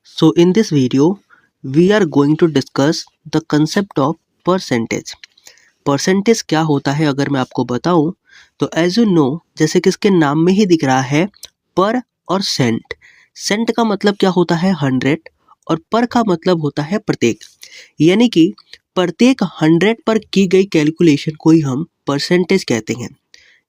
So in this video, we are going to discuss the concept of percentage. Percentage क्या होता है अगर मैं आपको बताऊं तो एज यू नो, जैसे कि इसके नाम में ही दिख रहा है पर और सेंट। सेंट का मतलब क्या होता है 100 और पर का मतलब होता है प्रत्येक। यानी कि प्रत्येक 100 पर की गई कैलकुलेशन को ही हम परसेंटेज कहते हैं।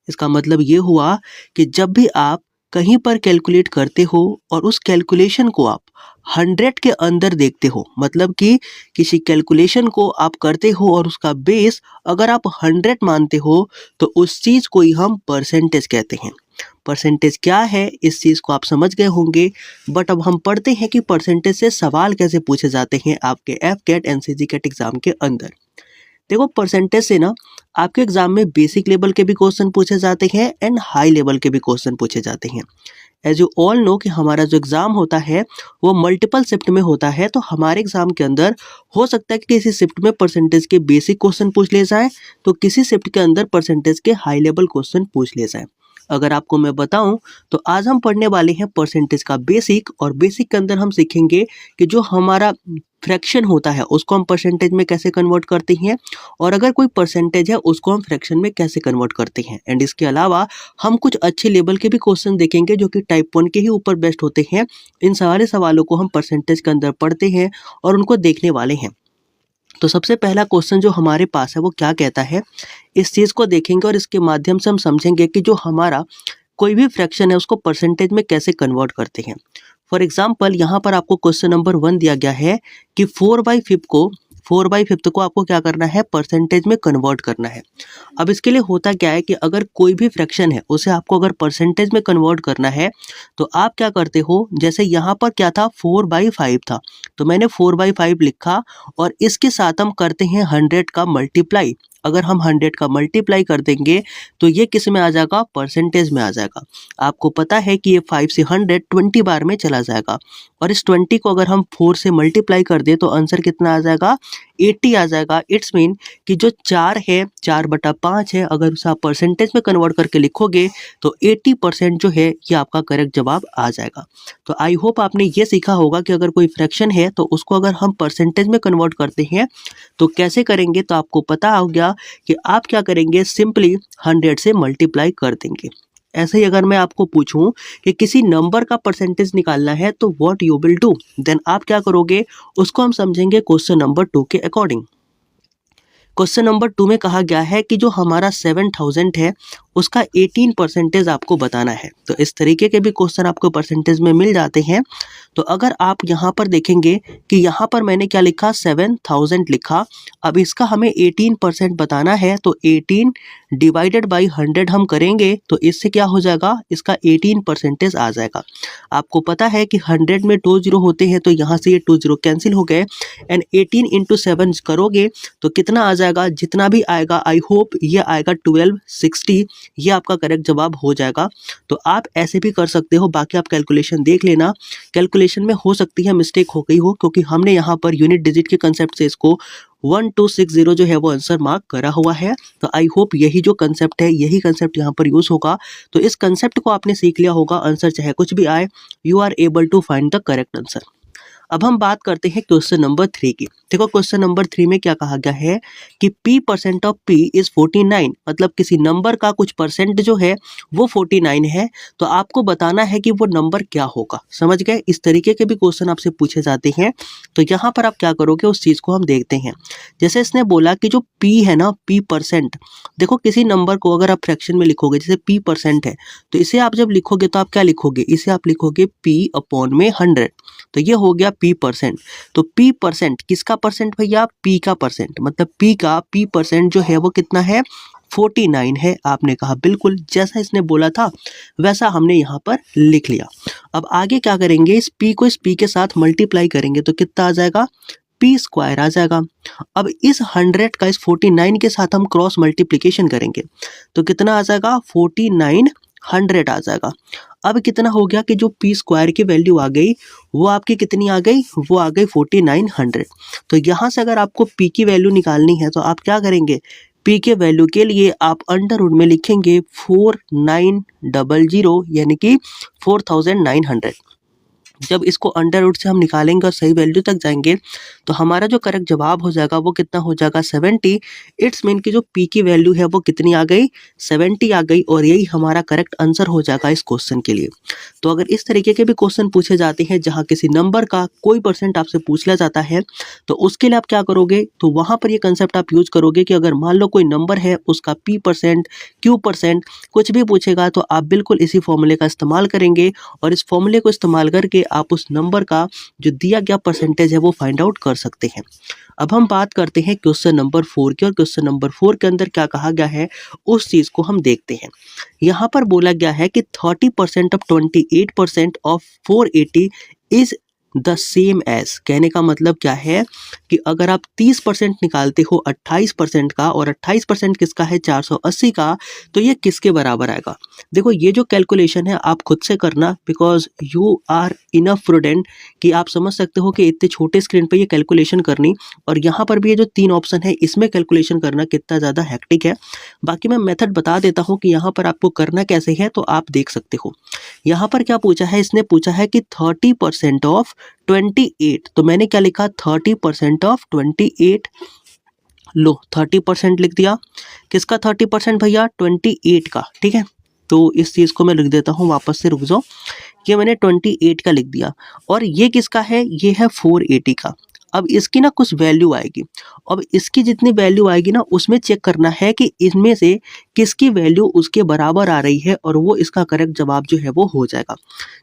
इसका मतलब ये हुआ कि जब भी आप कहीं पर कैलकुलेट करते हो और उस कैलकुलेशन को आप 100 के अंदर देखते हो, मतलब कि किसी कैलकुलेशन को आप करते हो और उसका बेस अगर आप 100 मानते हो तो उस चीज़ को ही हम परसेंटेज कहते हैं। परसेंटेज क्या है इस चीज़ को आप समझ गए होंगे, बट अब हम पढ़ते हैं कि परसेंटेज से सवाल कैसे पूछे जाते हैं आपके एफ कैट एनसीजी कैट एग्जाम के अंदर। देखो, परसेंटेज से ना आपके एग्जाम में बेसिक लेवल के भी क्वेश्चन पूछे जाते हैं एंड हाई लेवल के भी क्वेश्चन पूछे जाते हैं। एज यू ऑल नो कि हमारा जो एग्ज़ाम होता है वो मल्टीपल शिफ्ट में होता है, तो हमारे एग्ज़ाम के अंदर हो सकता है कि किसी शिफ्ट में परसेंटेज के बेसिक क्वेश्चन पूछ ले जाएं, तो किसी शिफ्ट के अंदर परसेंटेज के हाई लेवल क्वेश्चन पूछ ले जाएं। अगर आपको मैं बताऊं तो आज हम पढ़ने वाले हैं परसेंटेज का बेसिक, और बेसिक के अंदर हम सीखेंगे कि जो हमारा फ्रैक्शन होता है उसको हम परसेंटेज में कैसे कन्वर्ट करते हैं, और अगर कोई परसेंटेज है उसको हम फ्रैक्शन में कैसे कन्वर्ट करते हैं। एंड इसके अलावा हम कुछ अच्छे लेवल के भी क्वेश्चन देखेंगे जो कि टाइप 1 के ही ऊपर बेस्ड होते हैं। इन सारे सवालों को हम परसेंटेज के अंदर पढ़ते हैं और उनको देखने वाले हैं। तो सबसे पहला क्वेश्चन जो हमारे पास है वो क्या कहता है, इस चीज़ को देखेंगे और इसके माध्यम से हम समझेंगे कि जो हमारा कोई भी फ्रैक्शन है उसको परसेंटेज में कैसे कन्वर्ट करते हैं। फॉर एग्जाम्पल, यहाँ पर आपको क्वेश्चन नंबर 1 दिया गया है कि 4/5 को आपको क्या करना है, परसेंटेज में कन्वर्ट करना है। अब इसके लिए होता क्या है कि अगर कोई भी फ्रैक्शन है उसे आपको अगर परसेंटेज में कन्वर्ट करना है तो आप क्या करते हो, जैसे यहाँ पर क्या था 4/5 था, तो मैंने 4/5 लिखा और इसके साथ हम करते हैं 100 का मल्टीप्लाई। अगर हम 100 का मल्टीप्लाई कर देंगे तो ये किस में आ जाएगा, परसेंटेज में आ जाएगा। आपको पता है कि ये 5 से 100 20 बार में चला जाएगा, और इस 20 को अगर हम 4 से मल्टीप्लाई कर दें तो आंसर कितना आ जाएगा, 80 आ जाएगा। इट्स मीन कि जो 4 है 4/5 है, अगर उसे आप परसेंटेज में कन्वर्ट करके लिखोगे तो 80% जो है ये आपका करेक्ट जवाब आ जाएगा। तो आई होप आपने ये सीखा होगा कि अगर कोई फ्रैक्शन है तो उसको अगर हम परसेंटेज में कन्वर्ट करते हैं तो कैसे करेंगे। तो आपको पता हो गया कि आप क्या करेंगे, सिंपली 100 से मल्टीप्लाई कर देंगे। ऐसे ही अगर मैं आपको पूछूं कि किसी नंबर का परसेंटेज निकालना है तो what you will do, then आप क्या करोगे, उसको हम समझेंगे क्वेश्चन नंबर 2 के अकॉर्डिंग। क्वेश्चन नंबर 2 में कहा गया है कि जो हमारा 7000 है उसका 18% आपको बताना है। तो इस तरीके के भी क्वेश्चन आपको परसेंटेज में मिल जाते हैं। तो अगर आप यहाँ पर देखेंगे कि यहाँ पर मैंने क्या लिखा, 7000 लिखा। अब इसका हमें 18% बताना है, तो 18 डिवाइडेड बाई 100 हम करेंगे तो इससे क्या हो जाएगा, इसका 18% आ जाएगा। आपको पता है कि 100 में 2 जीरो होते हैं, तो यहाँ से ये 2 जीरो कैंसिल हो गए, एंड 18 इंटू 7 करोगे तो कितना आ जाएगा, जितना भी आएगा आई होप ये आएगा 1260। ये आपका करेक्ट जवाब हो जाएगा। तो आप ऐसे भी कर सकते हो, बाकी आप कैलकुलेशन देख लेना। कैलकुलेशन में हो सकती है मिस्टेक हो गई हो, क्योंकि हमने यहाँ पर यूनिट डिजिट के कंसेप्ट से इसको 1260 जो है वो आंसर मार्क करा हुआ है। तो आई होप यही जो कंसेप्ट है यही कंसेप्ट यहाँ पर यूज होगा। तो इस कंसेप्ट को आपने सीख लिया होगा, आंसर चाहे कुछ भी आए, you are able to find the correct answer. अब हम बात करते हैं क्वेश्चन नंबर 3 की। देखो, क्वेश्चन नंबर 3 में क्या कहा गया है कि p% ऑफ p इज 49, मतलब किसी नंबर का कुछ परसेंट जो है वो 49 है, तो आपको बताना है कि वो नंबर क्या होगा। समझ गए, इस तरीके के भी क्वेश्चन आपसे पूछे जाते हैं। तो यहाँ पर आप क्या करोगे उस चीज़ को हम देखते हैं। जैसे इसने बोला कि जो p है ना, p%, देखो किसी नंबर को अगर आप फ्रैक्शन में लिखोगे, जैसे p% है, तो इसे आप जब लिखोगे तो आप क्या लिखोगे, इसे आप लिखोगे p/100। तो ये हो गया p%। तो p% किसका परसेंट भैया, p का परसेंट, मतलब p का p% जो है वो कितना है, 49 है। आपने कहा बिल्कुल जैसा इसने बोला था वैसा हमने यहाँ पर लिख लिया। अब आगे क्या करेंगे, इस p को इस p के साथ मल्टीप्लाई करेंगे तो कितना आ जाएगा, p² आ जाएगा। अब इस 100 का इस 49 के साथ हम क्रॉस मल्टीप्लिकेशन करेंगे तो कितना आ जाएगा, 4900 आ जाएगा। अब कितना हो गया कि जो p² की वैल्यू आ गई वो आपकी कितनी आ गई, वो आ गई 4900। तो यहाँ से अगर आपको p की वैल्यू निकालनी है तो आप क्या करेंगे, p के वैल्यू के लिए आप अंडर रूट में लिखेंगे 4900, यानी कि 4900। जब इसको अंडर रूट से हम निकालेंगे और सही वैल्यू तक जाएंगे तो हमारा जो करेक्ट जवाब हो जाएगा वो कितना हो जाएगा 70। इट्स मीन की जो पी की वैल्यू है वो कितनी आ गई 70 आ गई और यही हमारा करेक्ट आंसर हो जाएगा इस क्वेश्चन के लिए। तो अगर इस तरीके के भी क्वेश्चन पूछे जाते हैं जहाँ किसी नंबर का कोई परसेंट आपसे पूछ लिया जाता है तो उसके लिए आप क्या करोगे, तो वहाँ पर ये कंसेप्ट आप यूज करोगे कि अगर मान लो कोई नंबर है उसका पी परसेंट क्यू परसेंट कुछ भी पूछेगा तो आप बिल्कुल इसी फॉर्मूले का इस्तेमाल करेंगे और इस फॉर्मूले को इस्तेमाल करके आप उस नंबर का जो दिया गया परसेंटेज है वो फाइंड आउट कर सकते हैं। अब हम बात करते हैं क्वेश्चन नंबर 4 की और क्वेश्चन नंबर 4 के अंदर क्या कहा गया है उस चीज को हम देखते हैं। यहाँ पर बोला गया है कि 30% of 28% of 480 is the same as. कहने का मतलब क्या है कि अगर आप 30% निकालते हो 28% का और 28% किसका है 480 का, तो ये किसके बराबर आएगा। देखो ये जो कैलकुलेशन है आप खुद से करना because you are enough prudent कि आप समझ सकते हो कि इतने छोटे स्क्रीन पे ये कैलकुलेशन करनी और यहाँ पर भी ये जो 3 ऑप्शन है इसमें कैलकुलेशन करना कितना ज़्यादा हेक्टिक है। बाकी मैं मेथड बता देता हूँ कि यहाँ पर आपको करना कैसे है तो आप देख सकते हो। यहाँ पर क्या पूछा है, इसने पूछा है कि 30% ऑफ 28, तो मैंने क्या लिखा 30% ऑफ 28। लो 30% लिख दिया। किसका 30% भैया 28 का, ठीक है। तो इस चीज़ को मैं लिख देता हूँ वापस से, रुक जाओ। ये मैंने 28 का लिख दिया और ये किसका है, ये है 480 का। अब इसकी ना कुछ वैल्यू आएगी, अब इसकी जितनी वैल्यू आएगी ना उसमें चेक करना है कि इनमें से किसकी वैल्यू उसके बराबर आ रही है और वो इसका करेक्ट जवाब जो है वो हो जाएगा।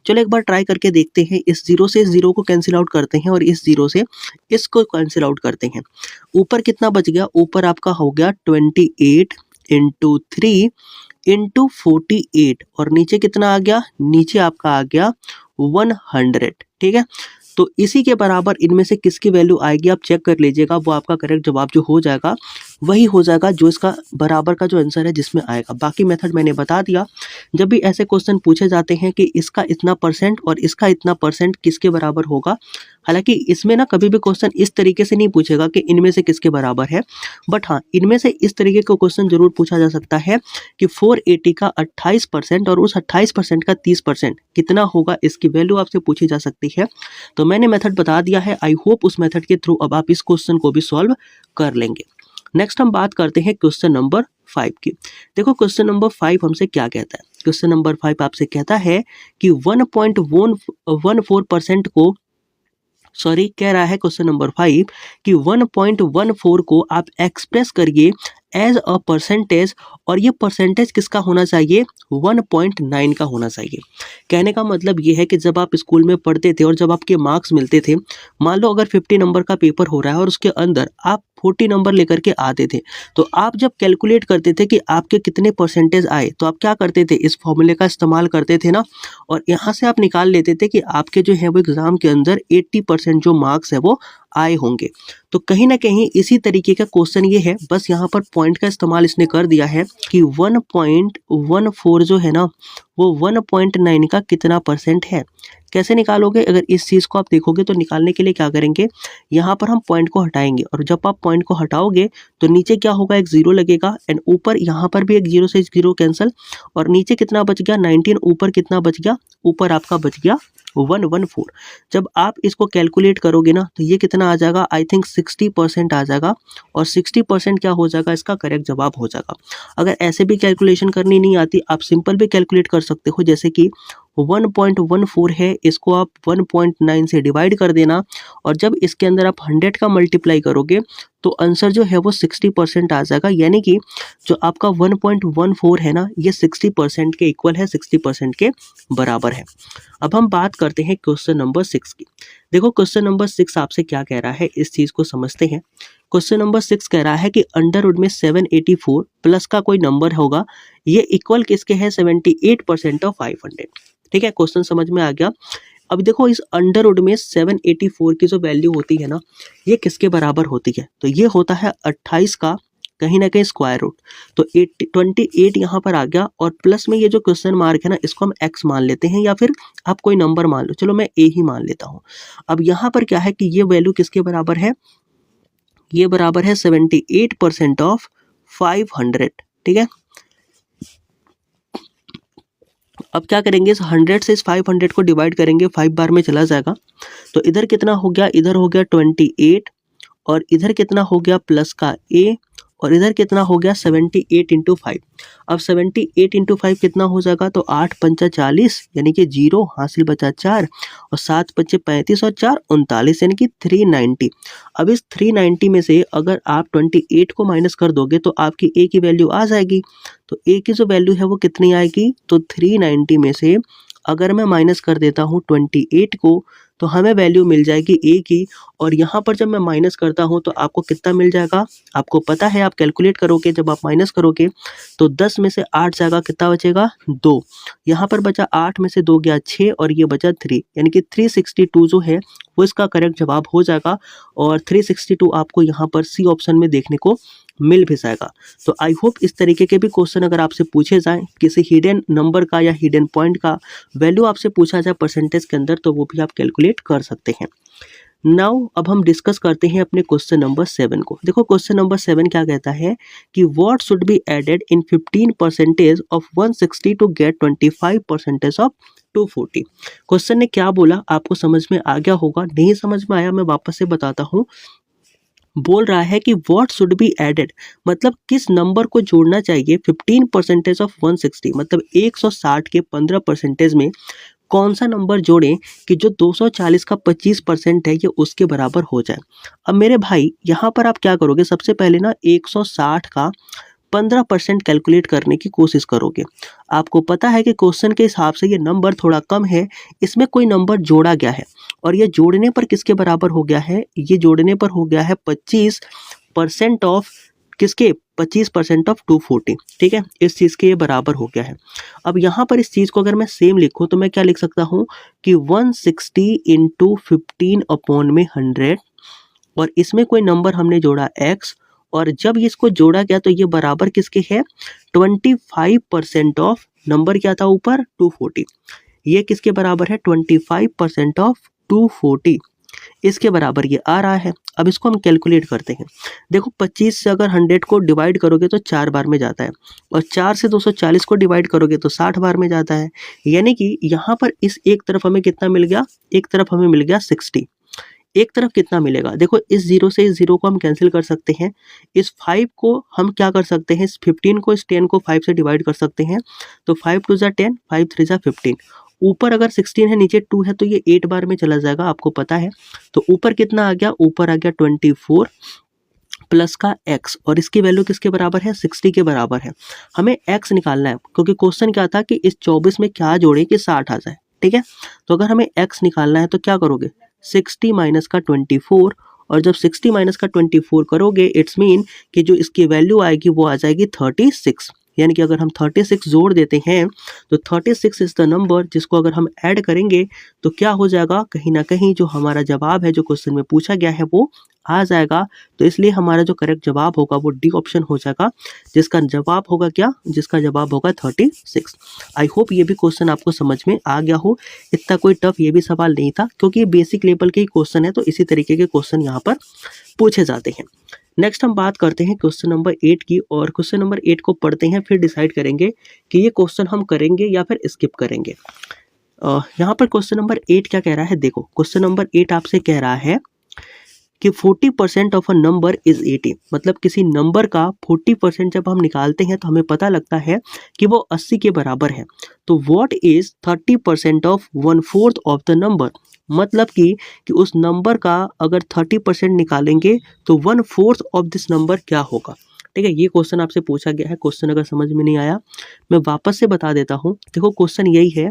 चलो एक बार ट्राई करके देखते हैं। इस जीरो से इस जीरो को कैंसिल आउट करते हैं और इस जीरो से इसको कैंसिल आउट करते हैं। ऊपर कितना बच गया, ऊपर आपका हो गया 28 इंटू 3 इंटू 48 और नीचे कितना आ गया, नीचे आपका आ गया 100, ठीक है। तो इसी के बराबर इनमें से किसकी वैल्यू आएगी आप चेक कर लीजिएगा, वो आपका करेक्ट जवाब जो हो जाएगा वही हो जाएगा जो इसका बराबर का जो आंसर है जिसमें आएगा। बाकी मेथड मैंने बता दिया। जब भी ऐसे क्वेश्चन पूछे जाते हैं कि इसका इतना परसेंट और इसका इतना परसेंट किसके बराबर होगा, हालांकि इसमें ना कभी भी क्वेश्चन इस तरीके से नहीं पूछेगा कि इनमें से किसके बराबर है, बट हाँ इनमें से इस तरीके का क्वेश्चन जरूर पूछा जा सकता है कि 480 का 28% और उस 28% का 30% कितना होगा, इसकी वैल्यू आपसे पूछी जा सकती है। तो मैंने मेथड बता दिया है, आई होप उस मेथड के थ्रू अब आप इस क्वेश्चन को भी सॉल्व कर लेंगे। नेक्स्ट हम बात करते हैं क्वेश्चन नंबर 5 की। देखो क्वेश्चन नंबर 5 हमसे क्या कहता है। क्वेश्चन नंबर 5 आपसे कहता है कि 1.14% को कह रहा है क्वेश्चन नंबर 5 कि 1.14 को आप एक्सप्रेस करिए एज अ परसेंटेज और ये परसेंटेज किसका होना चाहिए 1.9 का होना चाहिए। कहने का मतलब ये है कि जब आप स्कूल में पढ़ते थे और जब आपके मार्क्स मिलते थे, मान लो अगर 50 नंबर का पेपर हो रहा है और उसके अंदर आप 40 नंबर लेकर के आते थे, तो आप जब कैलकुलेट करते थे कि आपके कितने परसेंटेज आए तो आप क्या करते थे, इस फॉर्मूले का इस्तेमाल करते थे ना, और यहाँ से आप निकाल लेते थे कि आपके जो है वो एग्जाम के अंदर 80% जो मार्क्स है वो आए होंगे। तो कहीं ना कहीं इसी तरीके का क्वेश्चन ये है, बस यहाँ पर पॉइंट का इस्तेमाल इसने कर दिया है कि 1.14 जो है ना वो 1.9 का कितना परसेंट है। कैसे निकालोगे, अगर इस चीज़ को आप देखोगे तो निकालने के लिए क्या करेंगे, यहाँ पर हम पॉइंट को हटाएंगे और जब आप पॉइंट को हटाओगे तो नीचे क्या होगा, एक जीरो लगेगा एंड ऊपर यहाँ पर भी एक जीरो से जीरो कैंसिल और नीचे कितना बच गया 19, ऊपर कितना बच गया, ऊपर आपका बच गया 114। जब आप इसको कैलकुलेट करोगे ना तो ये कितना आ जाएगा, आई थिंक 60% आ जाएगा और 60% क्या हो जाएगा, इसका करेक्ट जवाब हो जाएगा। अगर ऐसे भी कैलकुलेशन करनी नहीं आती, आप सिंपल भी कैलकुलेट कर सकते हो, जैसे कि 1.14 है, इसको आप 1.9 से डिवाइड कर देना और जब इसके अंदर आप 100 का मल्टीप्लाई करोगे तो आंसर जो है वो 60% आ जाएगा। यानी कि जो आपका 1.14 है ना ये 60% के इक्वल है, 60% के बराबर है। अब हम बात करते हैं क्वेश्चन नंबर 6 की। देखो क्वेश्चन नंबर 6 आपसे क्या कह रहा है, इस चीज़ को समझते हैं। क्वेश्चन नंबर 6 कह रहा है कि अंडर रूट में 784 प्लस का कोई नंबर होगा, ये इक्वल किसके है 78% ऑफ 500। ठीक है, क्वेश्चन समझ में आ गया। अब देखो इस अंडर रूट में 784 की जो वैल्यू होती है ना ये किसके बराबर होती है, तो ये होता है 28 का कहीं ना कहीं स्क्वायर रूट। तो 28 यहाँ पर आ गया और प्लस में ये जो क्वेश्चन मार्क है ना इसको हम x मान लेते हैं या फिर आप कोई नंबर मान लो, चलो मैं a ही मान लेता हूँ। अब यहाँ पर क्या है कि ये वैल्यू किसके बराबर है, ये बराबर है 78% ऑफ 500। ठीक है, अब क्या करेंगे, इस 100 से इस 500 को डिवाइड करेंगे, 5 बार में चला जाएगा। तो इधर कितना हो गया, इधर हो गया 28 और इधर कितना हो गया प्लस का a और इधर कितना हो गया 78 इंटू 5। अब 78 इंटू 5 कितना हो जाएगा, तो 8 पंचा 40 यानी कि 0, हासिल बचा 4 और 7 पच्चे 35 और 4 39 यानी कि 390। अब इस 390 में से अगर आप 28 को माइनस कर दोगे तो आपकी a की वैल्यू आ जाएगी। तो a की जो वैल्यू है वो कितनी आएगी, तो 390 में से अगर मैं माइनस कर देता हूँ 28 को तो हमें वैल्यू मिल जाएगी a की। और यहाँ पर जब मैं माइनस करता हूँ तो आपको कितना मिल जाएगा, आपको पता है, आप कैलकुलेट करोगे, जब आप माइनस करोगे तो 10 में से 8 जाएगा, कितना बचेगा 2। यहाँ पर बचा 8 में से 2 गया 6 और ये बचा 3 यानी कि 362 जो है वो इसका करेक्ट जवाब हो जाएगा। और 362 आपको यहाँ पर सी ऑप्शन में देखने को मिल भी जाएगा। तो आई होप इस तरीके के भी क्वेश्चन अगर आपसे पूछे जाएं, किसी हिडन नंबर का या हिडन पॉइंट का वैल्यू आपसे पूछा जाए परसेंटेज के अंदर, तो वो भी आप कैलकुलेट कर सकते हैं। नाउ अब हम डिस्कस करते हैं अपने क्वेश्चन नंबर 7 को। देखो क्वेश्चन नंबर 7 क्या कहता है कि what should be added in 15% of 160 to get 25% of 240। Question ने क्या बोला आपको समझ में आ गया होगा, नहीं समझ में आया मैं वापस से बताता हूँ। बोल रहा है कि व्हाट शुड बी एडेड मतलब किस नंबर को जोड़ना चाहिए 15% ऑफ 160 मतलब 160 के 15% में कौन सा नंबर जोड़ें कि जो 240 का 25% है ये उसके बराबर हो जाए। अब मेरे भाई यहाँ पर आप क्या करोगे, सबसे पहले ना 160 का 15% कैलकुलेट करने की कोशिश करोगे। आपको पता है कि क्वेश्चन के हिसाब से ये नंबर थोड़ा कम है, इसमें कोई नंबर जोड़ा गया है और ये जोड़ने पर किसके बराबर हो गया है, ये जोड़ने पर हो गया है 25% ऑफ किसके, 25% ऑफ 240। ठीक है, इस चीज़ के ये बराबर हो गया है। अब यहाँ पर इस चीज़ को अगर मैं सेम लिखूँ तो मैं क्या लिख सकता हूँ कि 160 इंटू 15 अपॉन में 100 और इसमें कोई नंबर हमने जोड़ा x और जब इसको जोड़ा गया तो ये बराबर किसके है 25% ऑफ नंबर क्या था ऊपर 240। ये किसके बराबर है 25% ऑफ 240, इसके बराबर ये आ रहा है। अब इसको हम कैलकुलेट करते हैं। देखो 25 से अगर 100 को डिवाइड करोगे तो 4 बार में जाता है और 4 से 240 को डिवाइड करोगे तो 60 बार में जाता है। यानी कि यहाँ पर इस एक तरफ हमें कितना मिल गया, एक तरफ हमें मिल गया 60, एक तरफ कितना मिलेगा, देखो इस 0 से इस 0 को हम कैंसिल कर सकते हैं, इस 5 को हम क्या कर सकते हैं, इस 15 को इस 10 को 5 से डिवाइड कर सकते हैं। तो 5 2 जा 10, 5 3 जा 15, ऊपर अगर 16 है नीचे 2 है तो ये 8 बार में चला जाएगा, आपको पता है। तो ऊपर कितना आ गया, ऊपर आ गया 24 प्लस का x और इसकी वैल्यू किसके बराबर है 60 के बराबर है। हमें x निकालना है क्योंकि क्वेश्चन क्या था कि इस 24 में क्या जोड़े कि 60 आ जाए। ठीक है, तो अगर हमें x निकालना है तो क्या करोगे 60 माइनस का 24 और जब 60 माइनस का 24 करोगे इट्स मीन कि जो इसकी वैल्यू आएगी वो आ जाएगी 36। यानी कि अगर हम 36 जोड़ देते हैं तो 36 इज द नंबर जिसको अगर हम ऐड करेंगे तो क्या हो जाएगा, कहीं ना कहीं जो हमारा जवाब है जो क्वेश्चन में पूछा गया है वो आ जाएगा। तो इसलिए हमारा जो करेक्ट जवाब होगा वो डी ऑप्शन हो जाएगा, जिसका जवाब होगा क्या, जिसका जवाब होगा 36। आई होप ये भी क्वेश्चन आपको समझ में आ गया हो। इतना कोई टफ ये भी सवाल नहीं था क्योंकि ये बेसिक लेवल के ही क्वेश्चन है, तो इसी तरीके के क्वेश्चन यहाँ पर पूछे जाते हैं। नेक्स्ट हम बात करते हैं क्वेश्चन नंबर 8 की और क्वेश्चन नंबर 8 को पढ़ते हैं, फिर डिसाइड करेंगे कि ये क्वेश्चन हम करेंगे या फिर स्किप करेंगे। यहाँ पर क्वेश्चन नंबर 8 क्या कह रहा है, देखो क्वेश्चन नंबर 8 आपसे कह रहा है कि 40% ऑफ अ नंबर इज 80 मतलब किसी नंबर का 40% जब हम निकालते हैं तो हमें पता लगता है कि वो 80 के बराबर है। तो what is 30% of 1/4 of the number मतलब कि उस नंबर का अगर 30% निकालेंगे तो 1/4 ऑफ दिस नंबर क्या होगा। ठीक है, ये क्वेश्चन आपसे पूछा गया है। क्वेश्चन अगर समझ में नहीं आया मैं वापस से बता देता हूँ। देखो क्वेश्चन यही है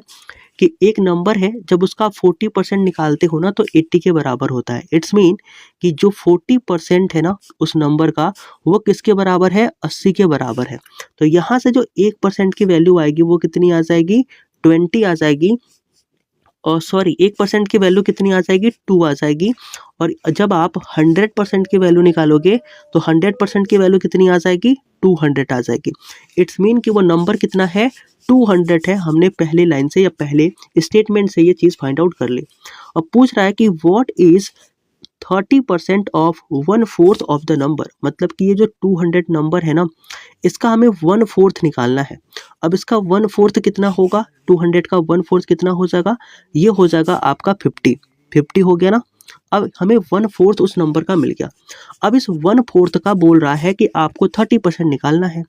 कि एक नंबर है जब उसका 40% निकालते हो ना तो 80 के बराबर होता है। इट्स मीन कि जो 40% है ना उस नंबर का वो किसके बराबर है 80 के बराबर है। तो यहाँ से जो 1% की वैल्यू आएगी वो कितनी आ जाएगी 20 आ जाएगी और सॉरी 1% की वैल्यू कितनी आ जाएगी 2 आ जाएगी। और जब आप 100% की वैल्यू निकालोगे तो 100% की वैल्यू कितनी आ जाएगी 200 आ जाएगी। इट्स मीन कि वो नंबर कितना है 200 है। हमने पहले लाइन से या पहले स्टेटमेंट से ये चीज़ फाइंड आउट कर ली। अब पूछ रहा है कि what is 30% of 1/4 of the number, मतलब कि ये जो 200 नंबर है ना, इसका हमें 1/4 निकालना है। अब इसका 1/4 कितना होगा, 200 का 1/4 कितना हो जाएगा, ये हो जाएगा आपका 50 हो गया ना। अब हमें 1/4 उस नंबर का मिल गया। अब इस 1/4 का बोल रहा है कि आपको 30% निकालना है,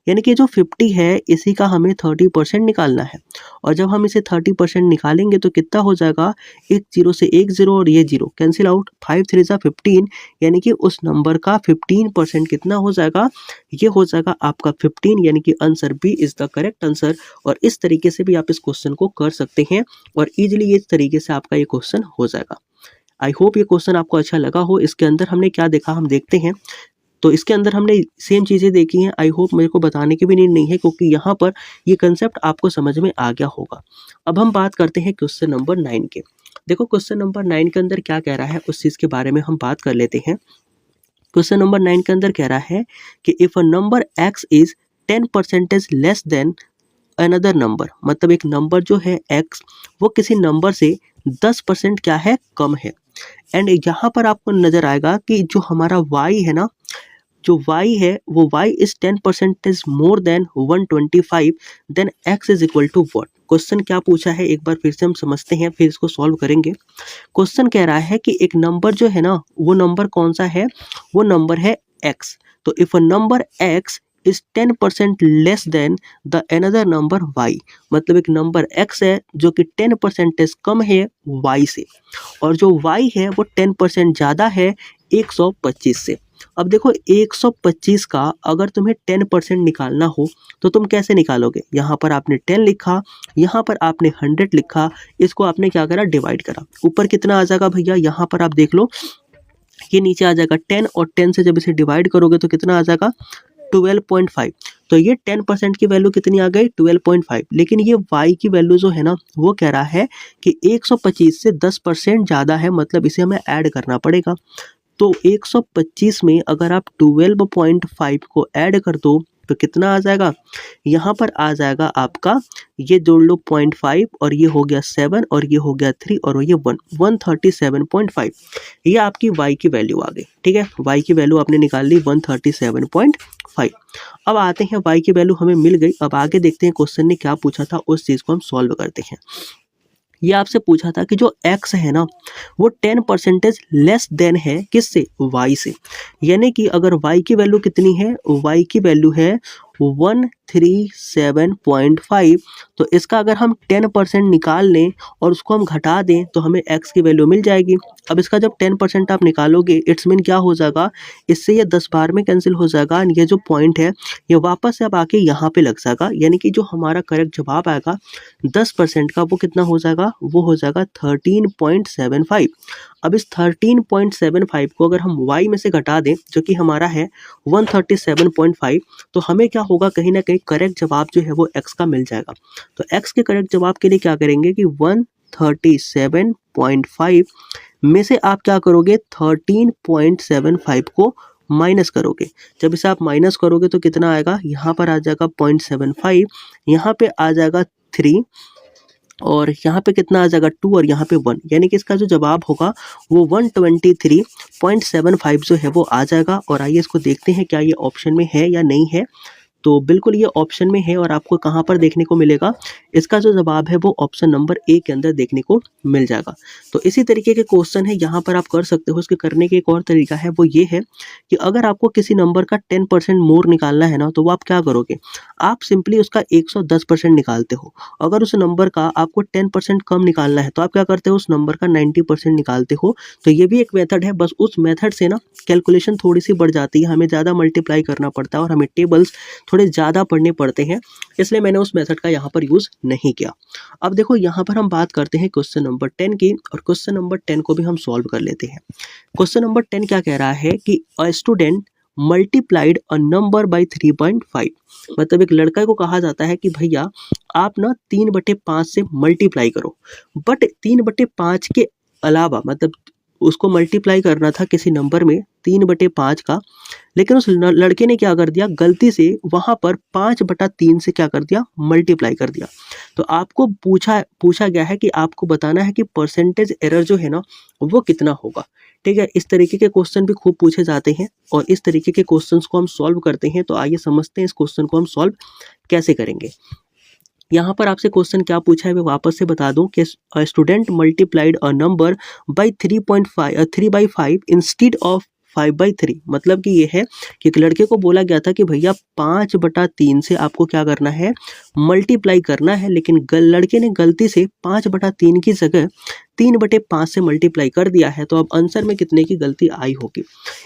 यानी कि जो 50 है इसी का हमें 30% निकालना है। और जब हम इसे 30% निकालेंगे तो कितना हो जाएगा, एक जीरो से एक जीरो और ये जीरो कैंसिल आउट, 5 3 जा 15, यानी कि उस नंबर का 15% कितना हो जाएगा, ये हो जाएगा आपका 15, यानी कि answer B is the correct answer. और इस तरीके से भी आप इस क्वेश्चन को कर सकते हैं और इजीली इस तरीके से आपका ये क्वेश्चन हो जाएगा। आई होप ये क्वेश्चन आपको अच्छा लगा हो। इसके अंदर हमने क्या देखा हम देखते हैं। तो इसके अंदर हमने सेम चीज़ें देखी हैं। आई होप मेरे को बताने की भी नीड नहीं है, क्योंकि यहाँ पर ये कंसेप्ट आपको समझ में आ गया होगा। अब हम बात करते हैं क्वेश्चन नंबर 9 के। देखो क्वेश्चन नंबर 9 के अंदर क्या कह रहा है उस चीज़ के बारे में हम बात कर लेते हैं। क्वेश्चन नंबर 9 के अंदर कह रहा है कि if a number x is 10% less than another number, मतलब एक नंबर जो है x वो किसी नंबर से 10% क्या है, कम है। एंड यहाँ पर आपको नजर आएगा कि जो हमारा y है ना, जो y है वो y is 10% more than 125, then x is equal to what. Question क्या पूछा है एक बार फिर से हम समझते हैं, फिर इसको सॉल्व करेंगे। क्वेश्चन कह रहा है कि एक नंबर जो है ना, वो नंबर कौन सा है, वो नंबर है x। तो if a number x is 10% less than the another number y, मतलब एक नंबर x है जो कि 10% कम है y से, और जो y है वो 10% ज़्यादा है 125 से। अब देखो 125 का अगर तुम्हें 10% निकालना हो तो तुम कैसे निकालोगे, यहाँ पर आपने 10 लिखा, यहाँ पर आपने 100 लिखा, इसको आपने क्या करा, डिवाइड करा। ऊपर कितना आ जाएगा भैया, यहाँ पर आप देख लो, ये नीचे आ जाएगा 10, और 10 से जब इसे डिवाइड करोगे तो कितना आ जाएगा 12.5। तो ये 10% की वैल्यू कितनी आ गई, 12.5। लेकिन ये y की वैल्यू जो है ना, वो कह रहा है कि 125 से 10% ज़्यादा है, मतलब इसे हमें ऐड करना पड़ेगा। तो 125 में अगर आप 12.5 को ऐड कर दो तो कितना आ जाएगा, यहाँ पर आ जाएगा आपका, ये जोड़ लो 0.5, और ये हो गया 7, और ये हो गया 3, और ये 137.5। ये आपकी y की वैल्यू आ गई। ठीक है, y की वैल्यू आपने निकाल ली 137.5। अब आते हैं, y की वैल्यू हमें मिल गई। अब आगे देखते हैं क्वेश्चन ने क्या पूछा था, उस चीज़ को हम सॉल्व करते हैं। ये आपसे पूछा था कि जो x है ना, वो 10% लेस देन है किससे, y से। यानी कि अगर y की वैल्यू कितनी है, y की वैल्यू है 137.5, तो इसका अगर हम 10% निकाल लें और उसको हम घटा दें तो हमें x की वैल्यू मिल जाएगी। अब इसका जब 10% आप निकालोगे, इट्स मीन क्या हो जाएगा, इससे ये 10 बार में कैंसिल हो जाएगा, और ये जो पॉइंट है ये वापस से अब आके यहाँ पे लग जाएगा। यानी कि जो हमारा करेक्ट जवाब आएगा 10% का, वो कितना हो जाएगा, वो हो जाएगा 13.75। अब इस 13.75 को अगर हम y में से घटा दें जो कि हमारा है 137.5, तो हमें क्या होगा, कहीं ना कहीं करेक्ट जवाब जो है वो x का मिल जाएगा। तो x के करेक्ट जवाब के लिए क्या करेंगे कि 137.5 में से आप क्या करोगे, 13.75 को माइनस करोगे। जब इसे आप माइनस करोगे तो कितना आएगा, यहाँ पर आ जाएगा 0.75, यहाँ पे आ जाएगा 3, और यहाँ पे कितना आ जाएगा 2, और यहाँ पे 1, यानी कि इसका जो जवाब होगा वो 123.75 जो है वो आ जाएगा। और आइए इसको देखते हैं क्या ये ऑप्शन में है या नहीं है। तो बिल्कुल ये ऑप्शन में है, और आपको कहाँ पर देखने को मिलेगा, इसका जो जवाब है वो ऑप्शन नंबर ए के अंदर देखने को मिल जाएगा। तो इसी तरीके के क्वेश्चन है यहाँ पर आप कर सकते हो। इसके करने के एक और तरीका है, वो ये है कि अगर आपको किसी नंबर का 10% मोर निकालना है ना, तो वो आप क्या करोगे, आप सिंपली उसका 110% निकालते हो। अगर उस नंबर का आपको 10% कम निकालना है तो आप क्या करते हो, उस नंबर का 90% निकालते हो। तो ये भी एक मेथड है, बस उस मेथड से ना कैलकुलेशन थोड़ी सी बढ़ जाती है, हमें ज़्यादा मल्टीप्लाई करना पड़ता है और हमें टेबल्स थोड़े ज़्यादा पढ़ने पड़ते हैं, इसलिए मैंने उस मेथड का यहाँ पर यूज़ नहीं किया। अब देखो यहाँ पर हम बात करते हैं क्वेश्चन नंबर 10 की, और क्वेश्चन नंबर 10 को भी हम सॉल्व कर लेते हैं। क्वेश्चन नंबर 10 क्या कह रहा है कि a student multiplied a number by 3.5, मतलब एक लड़का को कहा जाता है कि भैया आप ना 3/5 से मल्टीप्लाई करो, बट 3/5 के अलावा, मतलब उसको मल्टीप्लाई करना था किसी नंबर में 3/5 का, लेकिन उस लड़के ने क्या कर दिया, गलती से वहाँ पर 5/3 से क्या कर दिया, मल्टीप्लाई कर दिया। तो आपको पूछा गया है कि आपको बताना है कि परसेंटेज एरर जो है ना वो कितना होगा। ठीक है, इस तरीके के क्वेश्चन भी खूब पूछे जाते हैं और इस तरीके के क्वेश्चंस को हम सॉल्व करते हैं। तो आइए समझते हैं इस क्वेश्चन को हम सॉल्व कैसे करेंगे। यहाँ पर आपसे क्वेश्चन क्या पूछा है मैं वापस से बता दूं कि student multiplied a number by 3/5 instead of 5/3। मतलब कि ये है कि एक लड़के को बोला गया था कि भैया 5/3 से आपको क्या करना है, मल्टीप्लाई करना है, लेकिन लड़के ने गलती से 5/3 की जगह 3/5 से मल्टीप्लाई कर दिया है। तो अब आंसर में कितने की गलती आई होगी।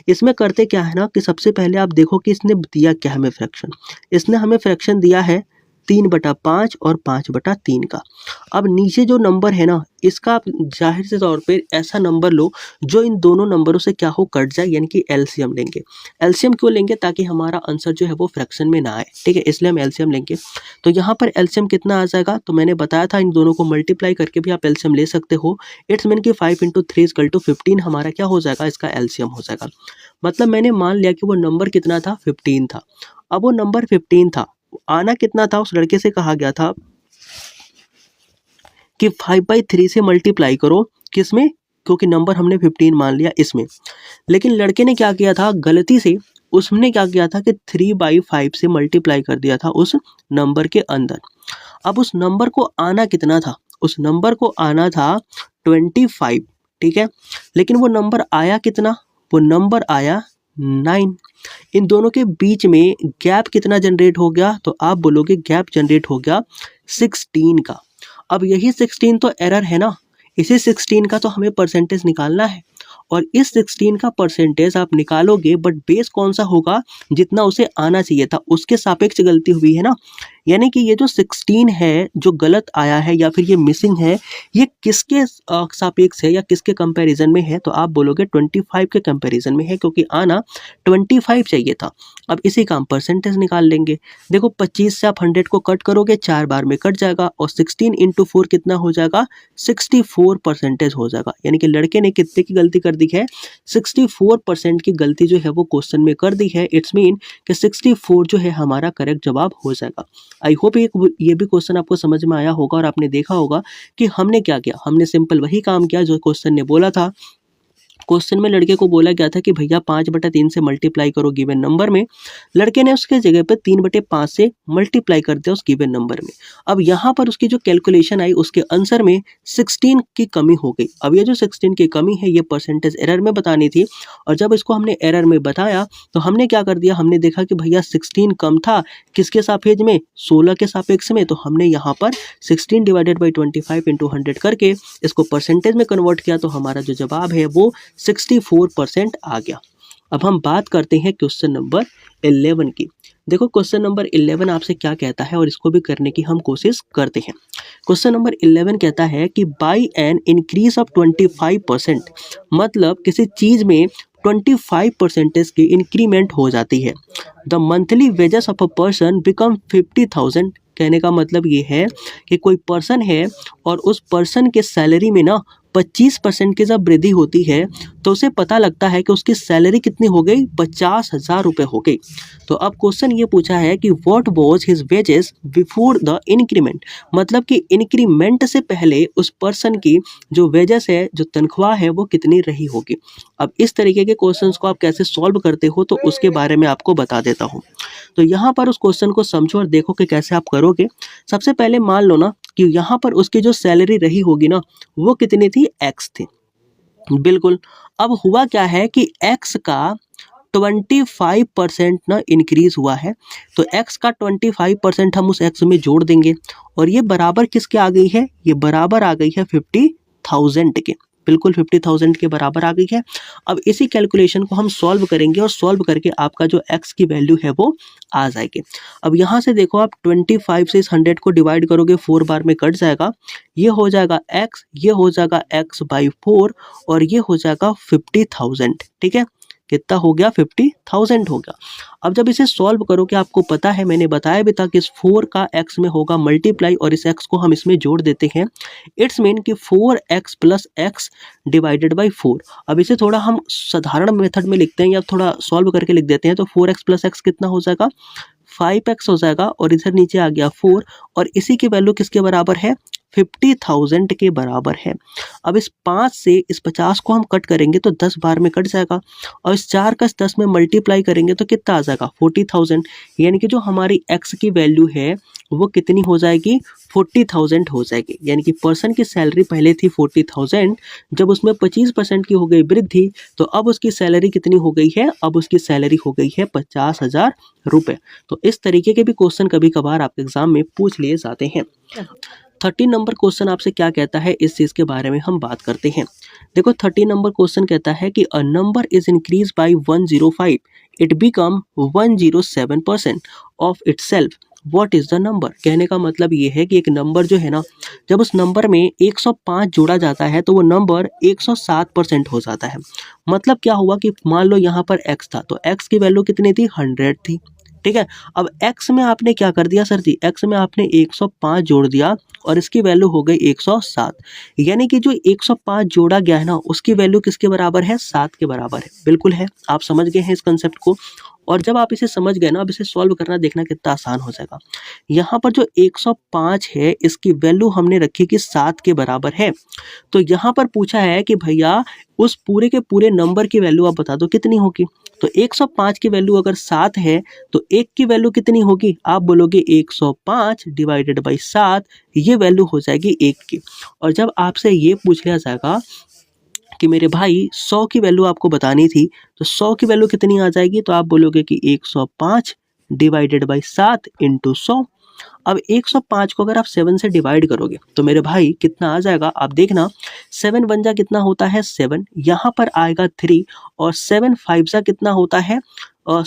इसमें करते क्या है ना कि सबसे पहले आप देखो कि इसने दिया क्या हमें फ्रैक्शन। इसने हमें फ्रैक्शन दिया है 3/5 और 5/3 का। अब नीचे जो नंबर है ना इसका आप जाहिर से तौर पे ऐसा नंबर लो जो इन दोनों नंबरों से क्या हो, कट जाए, यानी कि एलसीएम लेंगे। एलसीएम क्यों लेंगे, ताकि हमारा आंसर जो है वो फ्रैक्शन में ना आए। ठीक है, इसलिए हम एलसीएम लेंगे। तो यहाँ पर एलसीएम कितना आ जाएगा, तो मैंने बताया था इन दोनों को मल्टीप्लाई करके भी आप एलसीएम ले सकते हो। इट्स मीन कि 5 × 3 = 15 हमारा क्या हो जाएगा, इसका एलसीएम हो जाएगा। मतलब मैंने मान लिया कि वो नंबर कितना था, 15 था। अब वो नंबर 15 था, आना कितना था, उस लड़के से कहा गया था कि 5/3 से मल्टीप्लाई करो, किसमें, क्योंकि नंबर हमने 15 मान लिया इसमें। लेकिन लड़के ने क्या किया था, गलती से उसने क्या किया था कि 3/5 से मल्टीप्लाई कर दिया था उस नंबर के अंदर। अब उस नंबर को आना कितना था, उस नंबर को आना था 25। ठीक है, लेकिन वो नंबर आया कितना, वो नंबर आया 9। इन दोनों के बीच में गैप कितना जनरेट हो गया, तो आप बोलोगे गैप जनरेट हो गया 16 का। अब यही 16 तो एरर है ना, इसी 16 का तो हमें परसेंटेज निकालना है और इस 16 का परसेंटेज आप निकालोगे, बट बेस कौन सा होगा, जितना उसे आना चाहिए था उसके सापेक्ष गलती हुई है ना। यानी कि ये जो 16 है जो गलत आया है या फिर ये मिसिंग है, ये किसके सापेक्ष है या किसके कंपैरिजन में है, तो आप बोलोगे 25 के कंपैरिजन में है, क्योंकि आना 25 चाहिए था। अब इसी का हम परसेंटेज निकाल लेंगे। देखो 25 से आप 100 को कट करोगे, 4 बार में कट जाएगा और 16 × 4 कितना हो जाएगा, 64% हो जाएगा। यानी कि लड़के ने कितने की गलती कर दी है, 64% की गलती जो है वो क्वेश्चन में कर दी है। इट्स मीन कि 64 जो है हमारा करेक्ट जवाब हो जाएगा। आई होप ये भी क्वेश्चन आपको समझ में आया होगा और आपने देखा होगा कि हमने क्या किया, हमने सिंपल वही काम किया जो क्वेश्चन ने बोला था। क्वेश्चन में लड़के को बोला गया था कि भैया 5/3 से मल्टीप्लाई करो गिवन नंबर में। लड़के ने उसके जगह पे 3/5 से मल्टीप्लाई कर दिया उस गिवन नंबर में। अब यहाँ पर उसकी जो कैलकुलेशन आई उसके आंसर में 16 की कमी हो गई। अब ये जो 16 की कमी है ये परसेंटेज एरर में बतानी थी, और जब इसको हमने एरर में बताया तो हमने क्या कर दिया, हमने देखा कि भैया 16 कम था किसके सापेक्ष में, 16 के सापेक्ष में। तो हमने यहाँ पर 16 / 25 × 100 करके इसको परसेंटेज में कन्वर्ट किया, तो हमारा जो जवाब है वो 64% आ गया। अब हम बात करते हैं क्वेश्चन नंबर 11 की। देखो क्वेश्चन नंबर 11 आपसे क्या कहता है और इसको भी करने की हम कोशिश करते हैं। क्वेश्चन नंबर 11 कहता है कि बाई एन इंक्रीज ऑफ 25%, मतलब किसी चीज में 25% की इंक्रीमेंट हो जाती है। The monthly wages of a person become 50,000। कहने का मतलब ये है कि कोई पर्सन है और उस पर्सन के सैलरी में ना 25% की जब वृद्धि होती है तो उसे पता लगता है कि उसकी सैलरी कितनी हो गई, 50,000 रुपये हो गई। तो अब क्वेश्चन ये पूछा है कि what was his wages before the increment, मतलब कि इंक्रीमेंट से पहले उस पर्सन की जो वेजेस है, जो तनख्वाह है, वो कितनी रही होगी। अब इस तरीके के क्वेश्चंस को आप कैसे सॉल्व करते हो तो उसके बारे में आपको बता देता हूँ। तो यहाँ पर उस क्वेश्चन को समझो और देखो कि कैसे आप करोगे। सबसे पहले मान लो ना कि यहाँ पर उसकी जो सैलरी रही होगी ना वो कितनी थी, एक्स थी। बिल्कुल। अब हुआ क्या है कि एक्स का 25% ना इंक्रीज हुआ है, तो एक्स का 25% हम उस एक्स में जोड़ देंगे और ये बराबर किसके आ गई है, ये बराबर आ गई है 50,000 के। बिल्कुल 50,000 के बराबर आ गई है। अब इसी कैलकुलेशन को हम सॉल्व करेंगे और सॉल्व करके आपका जो एक्स की वैल्यू है वो आ जाएगी। अब यहाँ से देखो आप 25 से इस 100 को डिवाइड करोगे, 4 बार में कट जाएगा, ये हो जाएगा एक्स, ये हो जाएगा x/4 और ये हो जाएगा 50,000। ठीक है, कितना हो गया 50,000 हो गया। अब जब इसे सॉल्व करोगे आपको पता है, मैंने बताया भी था कि इस 4 का x में होगा मल्टीप्लाई और इस x को हम इसमें जोड़ देते हैं। इट्स मीन कि 4x plus x divided by 4। अब इसे थोड़ा हम साधारण मेथड में लिखते हैं या थोड़ा सॉल्व करके लिख देते हैं। तो 4x प्लस x कितना हो जाएगा, 5x हो जाएगा और इधर नीचे आ गया 4 और इसी की वैल्यू किसके बराबर है, 50,000 के बराबर है। अब इस 5 से इस 50 को हम कट करेंगे तो 10 बार में कट जाएगा और इस 4 का इस 10 में मल्टीप्लाई करेंगे तो कितना आ जाएगा 40,000। यानी कि जो हमारी x की वैल्यू है वो कितनी हो जाएगी, 40,000 हो जाएगी। यानी कि पर्सन की सैलरी पहले थी 40,000, जब उसमें 25% की हो गई वृद्धि तो अब उसकी सैलरी कितनी हो गई है, अब उसकी सैलरी हो गई है 50,000 रुपये। तो इस तरीके के भी क्वेश्चन कभी कभार आपके एग्जाम में पूछ लिए जाते हैं। 30 नंबर क्वेश्चन आपसे क्या कहता है, इस चीज़ के बारे में हम बात करते हैं। देखो 30 नंबर क्वेश्चन कहता है कि a number is increase by 105, it become 107% of itself, what is the number. कहने का मतलब ये है कि एक नंबर जो है ना, जब उस नंबर में 105 जोड़ा जाता है तो वो नंबर 107% हो जाता है। मतलब क्या हुआ कि मान लो यहाँ पर x था तो x की वैल्यू कितनी थी, 100 थी, ठीक है। अब x में आपने क्या कर दिया सर जी, x में आपने 105 जोड़ दिया और इसकी वैल्यू हो गई 107। यानी कि जो 105 जोड़ा गया है ना उसकी वैल्यू किसके बराबर है, 7 के बराबर है। बिल्कुल है, आप समझ गए हैं इस कंसेप्ट को। और जब आप इसे समझ गए ना, अब इसे सॉल्व करना देखना कितना आसान हो जाएगा। यहाँ पर जो 105 है इसकी वैल्यू हमने रखी कि 7 के बराबर है। तो यहाँ पर पूछा है कि भैया उस पूरे के पूरे नंबर की वैल्यू आप बता दो कितनी होगी। तो 105 की वैल्यू अगर 7 है तो 1 की वैल्यू कितनी होगी, आप बोलोगे 105 डिवाइडेड बाई 7, ये वैल्यू हो जाएगी 1 की। और जब आपसे ये पूछ लिया जाएगा कि मेरे भाई 100 की वैल्यू आपको बतानी थी तो 100 की वैल्यू कितनी आ जाएगी, तो आप बोलोगे कि 105 डिवाइडेड बाई 7 इंटू 100। अब 105 को अगर आप 7 से डिवाइड करोगे तो मेरे भाई कितना आ जाएगा, आप देखना 7 वन जा कितना होता है 7, यहाँ पर आएगा 3 और 7 5 जा कितना होता है, और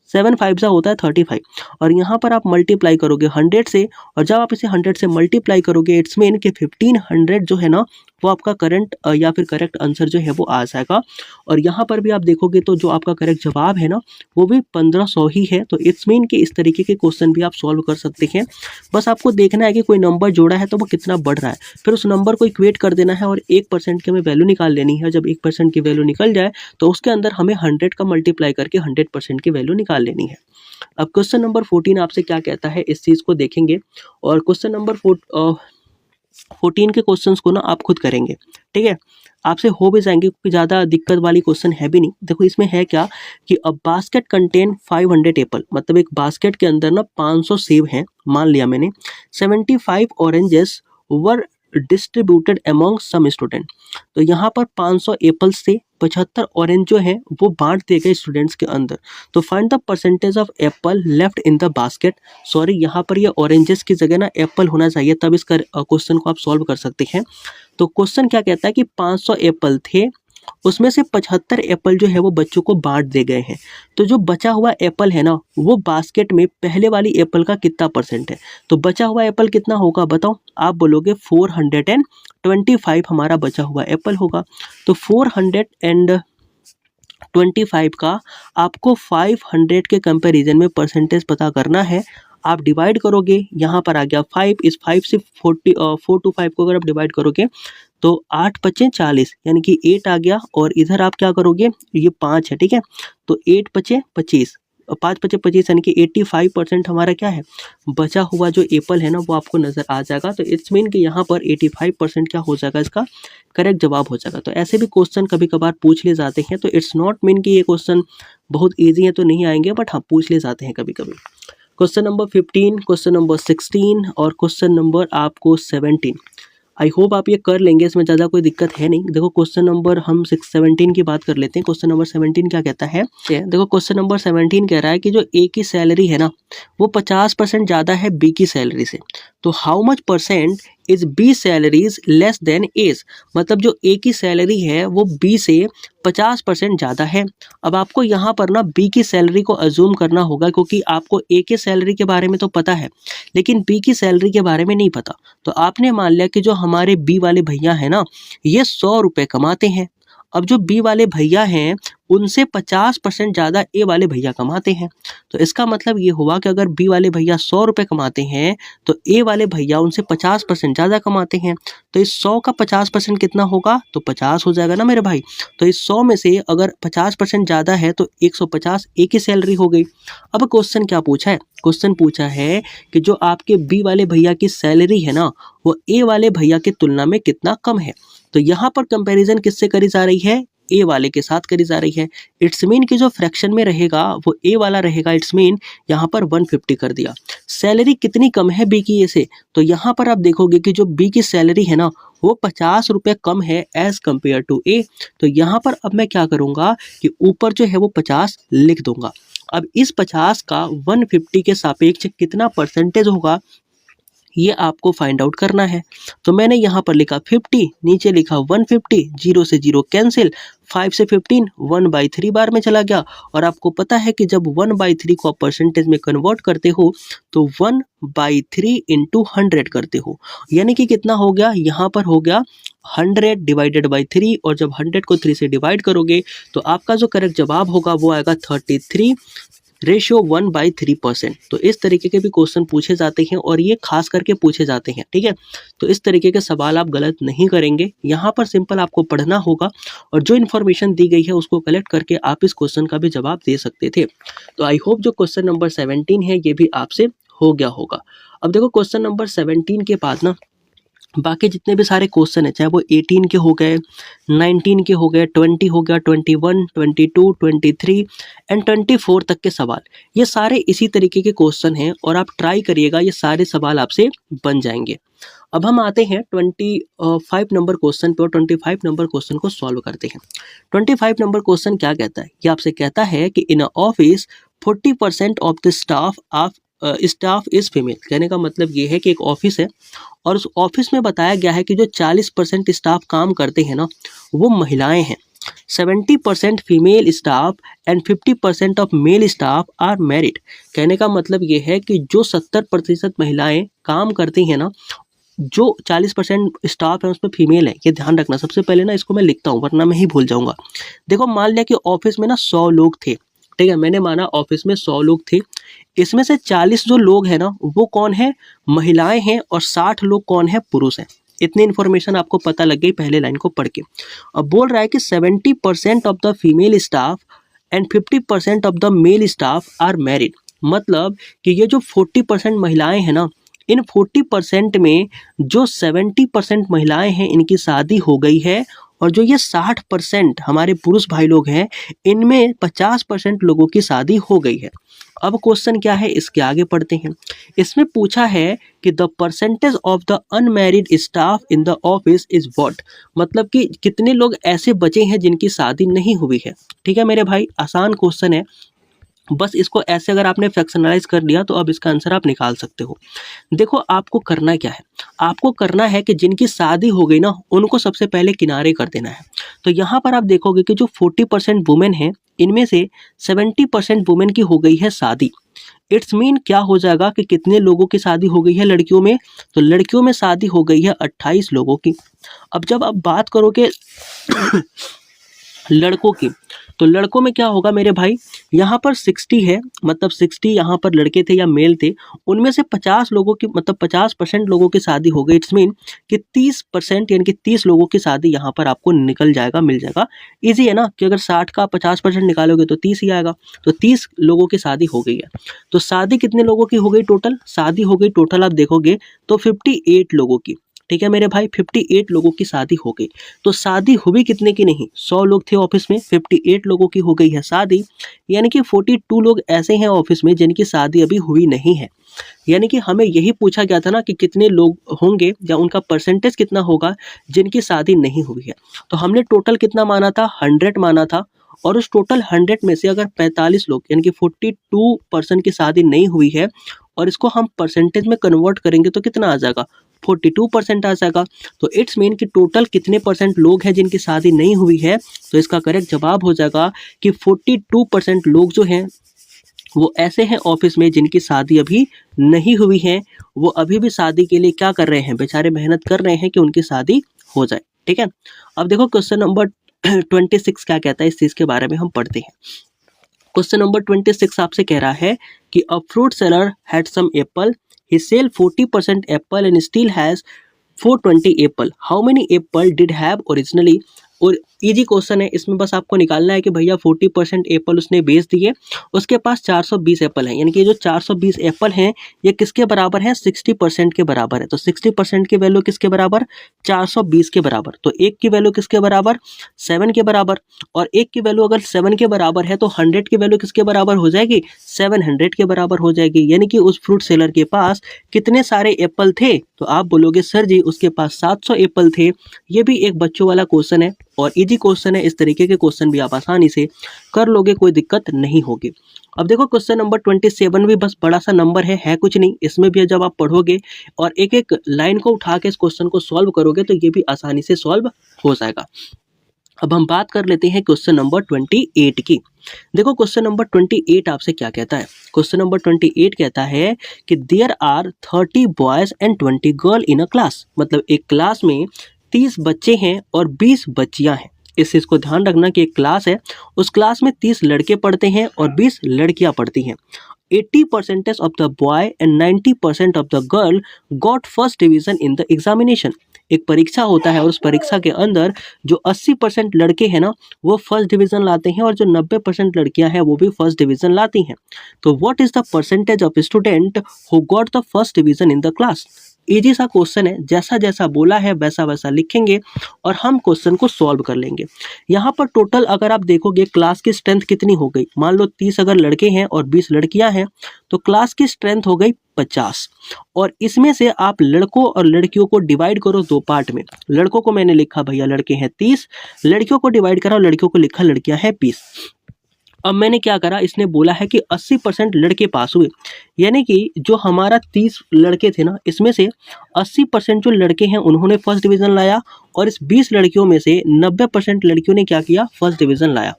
7 5 जा होता है 35 और यहाँ पर आप मल्टीप्लाई करोगे 100 से और जब आप इसे 100 से मल्टीप्लाई करोगे इट्स मीन कि 1500 जो है ना वो आपका करंट या फिर करेक्ट आंसर जो है वो आ जाएगा। और यहाँ पर भी आप देखोगे तो जो आपका करेक्ट जवाब है ना वो भी 1500 ही है। तो इट्स मीन कि इस तरीके के क्वेश्चन भी आप सॉल्व कर सकते हैं। बस आपको देखना है कि कोई नंबर जोड़ा है तो वो कितना बढ़ रहा है, फिर उस नंबर को इक्वेट कर देना है और 1% की हमें वैल्यू निकाल लेनी है। जब 1% की वैल्यू निकल जाए तो उसके अंदर हमें 100 का मल्टीप्लाई करके 100% की वैल्यू निकाल लेनी है। अब क्वेश्चन नंबर 14 आपसे क्या कहता है इस चीज़ को देखेंगे और क्वेश्चन नंबर 14 के क्वेश्चंस को ना आप खुद करेंगे, ठीक है। आपसे हो भी जाएंगे क्योंकि ज़्यादा दिक्कत वाली क्वेश्चन है भी नहीं। देखो इसमें है क्या कि अ बास्केट कंटेन 500 एप्पल, मतलब एक बास्केट के अंदर ना 500 सेब हैं, मान लिया मैंने। 75 oranges were distributed among some student. तो यहाँ पर 500 एप्पल्स थे, 75 ऑरेंज जो है वो बांट दिए गए स्टूडेंट्स के अंदर। तो find the percentage of Apple left in the basket. Sorry यहाँ पर ये ऑरेंजेस की जगह ना एप्पल होना चाहिए, तब इस क्वेश्चन को आप सॉल्व कर सकते हैं। तो क्वेश्चन क्या कहता है कि 500 एप्पल थे, उसमें से 75 एप्पल जो है वो बच्चों को बांट दिए गए हैं। तो जो बचा हुआ एप्पल है ना वो बास्केट में पहले वाली एप्पल का कितना परसेंट है। तो बचा हुआ एप्पल कितना होगा बताओ, आप बोलोगे 425 हमारा बचा हुआ एप्पल होगा। तो 425 का आपको 500 के कंपैरिजन में परसेंटेज पता करना है। आप डिवाइड करोगे, यहाँ पर आ गया 5, इस 5 से 4 to 5 को अगर आप डिवाइड करोगे तो 8 पचे 40 यानी कि 8 आ गया। और इधर आप क्या करोगे, ये 5 है, ठीक है। तो 8 पचे 25 और 5 पचे 25 यानी कि 85% हमारा क्या है, बचा हुआ जो एप्पल है ना वो आपको नज़र आ जाएगा। तो इट्स मीन कि यहाँ पर 85% क्या हो जाएगा, इसका करेक्ट जवाब हो जाएगा। तो ऐसे भी क्वेश्चन कभी कभार पूछ ले जाते हैं। तो इट्स नॉट मीन कि ये क्वेश्चन बहुत ईजी है तो नहीं आएंगे, बट हाँ पूछ ले जाते हैं कभी कभी। क्वेश्चन नंबर 15, क्वेश्चन नंबर 16 और क्वेश्चन नंबर आपको 17। आई होप आप ये कर लेंगे, इसमें ज़्यादा कोई दिक्कत है नहीं। देखो क्वेश्चन नंबर हम 17 की बात कर लेते हैं। क्वेश्चन नंबर 17 क्या कहता है, देखो क्वेश्चन नंबर 17 कह रहा है कि जो ए की सैलरी है ना वो 50% ज़्यादा है बी की सैलरी से। तो how much percent is B salaries less than A's. मतलब जो ए की सैलरी है वो बी से 50% ज़्यादा है। अब आपको यहाँ पर ना बी की सैलरी को अज्यूम करना होगा, क्योंकि आपको ए के सैलरी के बारे में तो पता है लेकिन बी की सैलरी के बारे में नहीं पता। तो आपने मान लिया कि जो हमारे बी वाले भैया हैं ना ये 100 रुपये कमाते हैं। अब जो बी वाले भैया हैं उनसे 50% ज़्यादा ए वाले भैया कमाते हैं। तो इसका मतलब ये हुआ कि अगर बी वाले भैया 100 रुपये कमाते हैं तो ए वाले भैया उनसे 50% ज़्यादा कमाते हैं। तो इस 100 का 50% कितना होगा, तो 50 हो जाएगा ना मेरे भाई। तो इस 100 में से अगर 50% ज़्यादा है तो 150 ए की सैलरी हो गई। अब क्वेश्चन क्या पूछा है, क्वेश्चन पूछा है कि जो आपके बी वाले भैया की सैलरी है ना वो ए वाले भैया की तुलना में कितना कम है। तो यहाँ पर कंपैरिजन किससे करी जा रही है, ए वाले के साथ करी जा रही है। इट्स मीन कि जो फ्रैक्शन में रहेगा वो ए वाला रहेगा। इट्स मीन यहाँ पर 150 कर दिया। सैलरी कितनी कम है बी की ए से, तो यहाँ पर आप देखोगे कि जो बी की सैलरी है ना वो 50 रुपये कम है एज कंपेयर टू ए। तो यहाँ पर अब मैं क्या करूँगा कि ऊपर जो है वो 50 लिख दूंगा। अब इस 50 का 150 के सापेक्ष कितना परसेंटेज होगा ये आपको फाइंड आउट करना है। तो मैंने यहाँ पर लिखा 50, नीचे लिखा 150, 0 से 0 कैंसिल, 5 से 15 1/3 बार में चला गया। और आपको पता है कि जब 1/3 को आप परसेंटेज में कन्वर्ट करते हो तो 1/3 इंटू 100 करते हो, यानी कि कितना हो गया, यहाँ पर हो गया 100 डिवाइडेड बाई 3। और जब 100 को 3 से डिवाइड करोगे तो आपका जो करेक्ट जवाब होगा वो आएगा 33 रेशियो 1/3%। तो इस तरीके के भी क्वेश्चन पूछे जाते हैं और ये खास करके पूछे जाते हैं, ठीक है। तो इस तरीके के सवाल आप गलत नहीं करेंगे, यहाँ पर सिंपल आपको पढ़ना होगा और जो इन्फॉर्मेशन दी गई है उसको कलेक्ट करके आप इस क्वेश्चन का भी जवाब दे सकते थे। तो आई होप जो क्वेश्चन नंबर 17 है ये भी आपसे हो गया होगा। अब देखो क्वेश्चन नंबर 17 के बाद ना बाकी जितने भी सारे क्वेश्चन है, चाहे वो 18 के हो गए, 19 के हो गए, 20 हो गया, 21, 22, 23 एंड 24 तक के सवाल, ये सारे इसी तरीके के क्वेश्चन हैं और आप ट्राई करिएगा, ये सारे सवाल आपसे बन जाएंगे। अब हम आते हैं 25 नंबर क्वेश्चन पे और 25 नंबर क्वेश्चन को सॉल्व करते हैं। 25 नंबर क्वेश्चन क्या कहता है, ये आपसे कहता है कि in a office 40% of the staff is female. कहने का मतलब ये है कि एक ऑफिस है और उस ऑफिस में बताया गया है कि जो 40% स्टाफ काम करते हैं ना वो महिलाएं हैं। 70% female staff and 50% of male staff are married. कहने का मतलब ये है कि जो 70% महिलाएं काम करती हैं ना, जो 40% स्टाफ है उसमें फीमेल है, ये ध्यान रखना। सबसे पहले ना इसको मैं लिखता हूँ वरना मैं ही भूल जाऊंगा। देखो मान लिया कि ऑफिस में ना 100 लोग थे, ठीक है, मैंने माना ऑफिस में 100 लोग थे, इसमें से 40 जो लोग हैं ना वो कौन है, महिलाएं हैं, और 60 लोग कौन है, पुरुष हैं। इतनी इन्फॉर्मेशन आपको पता लग गई पहले लाइन को पढ़ के। अब बोल रहा है कि 70% of the female staff and 50% of the male staff are married. मतलब कि ये जो 40% महिलाएं हैं ना, इन 40% में जो 70% महिलाएं हैं इनकी शादी हो गई है, और जो ये 60% हमारे पुरुष भाई लोग हैं इनमें 50% लोगों की शादी हो गई है। अब क्वेश्चन क्या है, इसके आगे पढ़ते हैं। इसमें पूछा है कि the percentage of the unmarried staff in the office is what. मतलब कि कितने लोग ऐसे बचे हैं जिनकी शादी नहीं हुई है। ठीक है मेरे भाई, आसान क्वेश्चन है, बस इसको ऐसे अगर आपने फ्रैक्शनलाइज कर लिया तो अब इसका आंसर आप निकाल सकते हो। देखो आपको करना क्या है, आपको करना है कि जिनकी शादी हो गई ना उनको सबसे पहले किनारे कर देना है। तो यहाँ पर आप देखोगे कि जो 40% वुमेन है इनमें से 70% वुमेन की हो गई है शादी। इट्स मीन क्या हो जाएगा कि कितने लोगों की शादी हो गई है लड़कियों में, तो लड़कियों में शादी हो गई है 28 लोगों की। अब जब आप बात करोगे लड़कों की, तो लड़कों में क्या होगा मेरे भाई, यहाँ पर 60 है, मतलब 60 यहाँ पर लड़के थे या मेल थे, उनमें से 50 लोगों की मतलब 50% लोगों की शादी हो गई। इट्स मीन कि 30% यानी कि 30 लोगों की शादी यहाँ पर आपको निकल जाएगा, मिल जाएगा। इजी है ना कि अगर 60 का 50% निकालोगे तो 30 ही आएगा। तो 30 लोगों की शादी हो गई है। तो शादी कितने लोगों की हो गई टोटल, शादी हो गई टोटल आप देखोगे तो 58 लोगों की। ठीक है मेरे भाई, 58 लोगों की शादी हो गई। तो शादी हुई कितने की नहीं, 100 लोग थे ऑफिस में, 58 लोगों की हो गई है शादी, यानी कि 42 लोग ऐसे हैं ऑफिस में जिनकी शादी अभी हुई नहीं है। यानी कि हमें यही पूछा गया था ना कि कितने लोग होंगे या उनका परसेंटेज कितना होगा जिनकी शादी नहीं हुई है। तो हमने टोटल कितना माना था, 100 माना था, और उस टोटल 100 में से अगर 45 लोग यानी कि 42% की शादी नहीं हुई है और इसको हम परसेंटेज में कन्वर्ट करेंगे तो कितना आ जाएगा, 42% आ जाएगा। तो इट्स मीन कि टोटल कितने परसेंट लोग हैं जिनकी शादी नहीं हुई है, तो इसका करेक्ट जवाब हो जाएगा कि 42% लोग जो हैं वो ऐसे हैं ऑफिस में जिनकी शादी अभी नहीं हुई है। वो अभी भी शादी के लिए क्या कर रहे हैं, बेचारे मेहनत कर रहे हैं कि उनकी शादी हो जाए। ठीक है, अब देखो क्वेश्चन नंबर 26 क्या कहता है इस चीज़ के बारे में हम पढ़ते हैं। क्वेश्चन नंबर 26 आपसे कह रहा है कि a fruit seller had some apple, he sell 40% apple and still has 420 apple, how many apple did have originally. और इजी क्वेश्चन है, इसमें बस आपको निकालना है कि भैया 40% एप्पल उसने बेच दिए, उसके पास 420 एप्पल हैं, यानी कि जो 420 एप्पल हैं ये किसके बराबर है, 60% के बराबर है। तो 60% की वैल्यू किसके बराबर, 420 के बराबर। तो एक की वैल्यू किसके बराबर, 7 के बराबर। और एक की वैल्यू अगर 7 के बराबर है तो 100 की वैल्यू किसके बराबर हो जाएगी, 700 के बराबर हो जाएगी। यानी कि उस फ्रूट सेलर के पास कितने सारे एप्पल थे, तो आप बोलोगे सर जी उसके पास 700 एप्पल थे। ये भी एक बच्चों वाला क्वेश्चन है और इजी क्वेश्चन है, इस तरीके के क्वेश्चन भी आप आसानी से कर लोगे, कोई दिक्कत नहीं होगी। अब देखो क्वेश्चन नंबर 27 भी बस बड़ा सा नंबर है कुछ नहीं। इसमें भी जब आप पढ़ोगे और एक एक लाइन को उठा के इस क्वेश्चन को सॉल्व करोगे तो ये भी आसानी से सॉल्व हो जाएगा। अब हम बात कर लेते हैं क्वेश्चन नंबर 28 की। देखो क्वेश्चन नंबर 28 आपसे क्या कहता है। क्वेश्चन नंबर 28 कहता है कि there are 30 boys and 20 girl in a class. मतलब एक क्लास में 30 बच्चे हैं और 20 बच्चियां हैं। इस चीज को ध्यान रखना कि एक क्लास है, उस क्लास में 30 लड़के पढ़ते हैं और 20 लड़कियां पढ़ती हैं। 80% of the boy and 90% of the girl got first division in the examination. एक परीक्षा होता है और उस परीक्षा के अंदर जो 80% लड़के हैं ना वो फर्स्ट डिवीजन लाते हैं और जो 90% लड़कियां हैं वो भी फर्स्ट डिवीजन लाती हैं। तो what is the percentage of student who got the first division in the class. Easy सा क्वेश्चन है, जैसा जैसा बोला है वैसा वैसा लिखेंगे और हम क्वेश्चन को सॉल्व कर लेंगे। यहाँ पर टोटल अगर आप देखोगे क्लास की स्ट्रेंथ कितनी हो गई, मान लो 30 अगर लड़के हैं और 20 लड़कियां हैं तो क्लास की स्ट्रेंथ हो गई 50। और इसमें से आप लड़कों और लड़कियों को डिवाइड करो दो पार्ट में। लड़कों को मैंने लिखा भैया लड़के हैं 30, लड़कियों को डिवाइड करा लड़कियों को लिखा लड़कियां हैं 20। अब मैंने क्या करा, इसने बोला है कि 80% लड़के पास हुए, यानी कि जो हमारा 30 लड़के थे ना इसमें से 80% जो लड़के हैं उन्होंने फर्स्ट डिवीज़न लाया और इस 20 लड़कियों में से 90% लड़कियों ने क्या किया, फर्स्ट डिवीज़न लाया।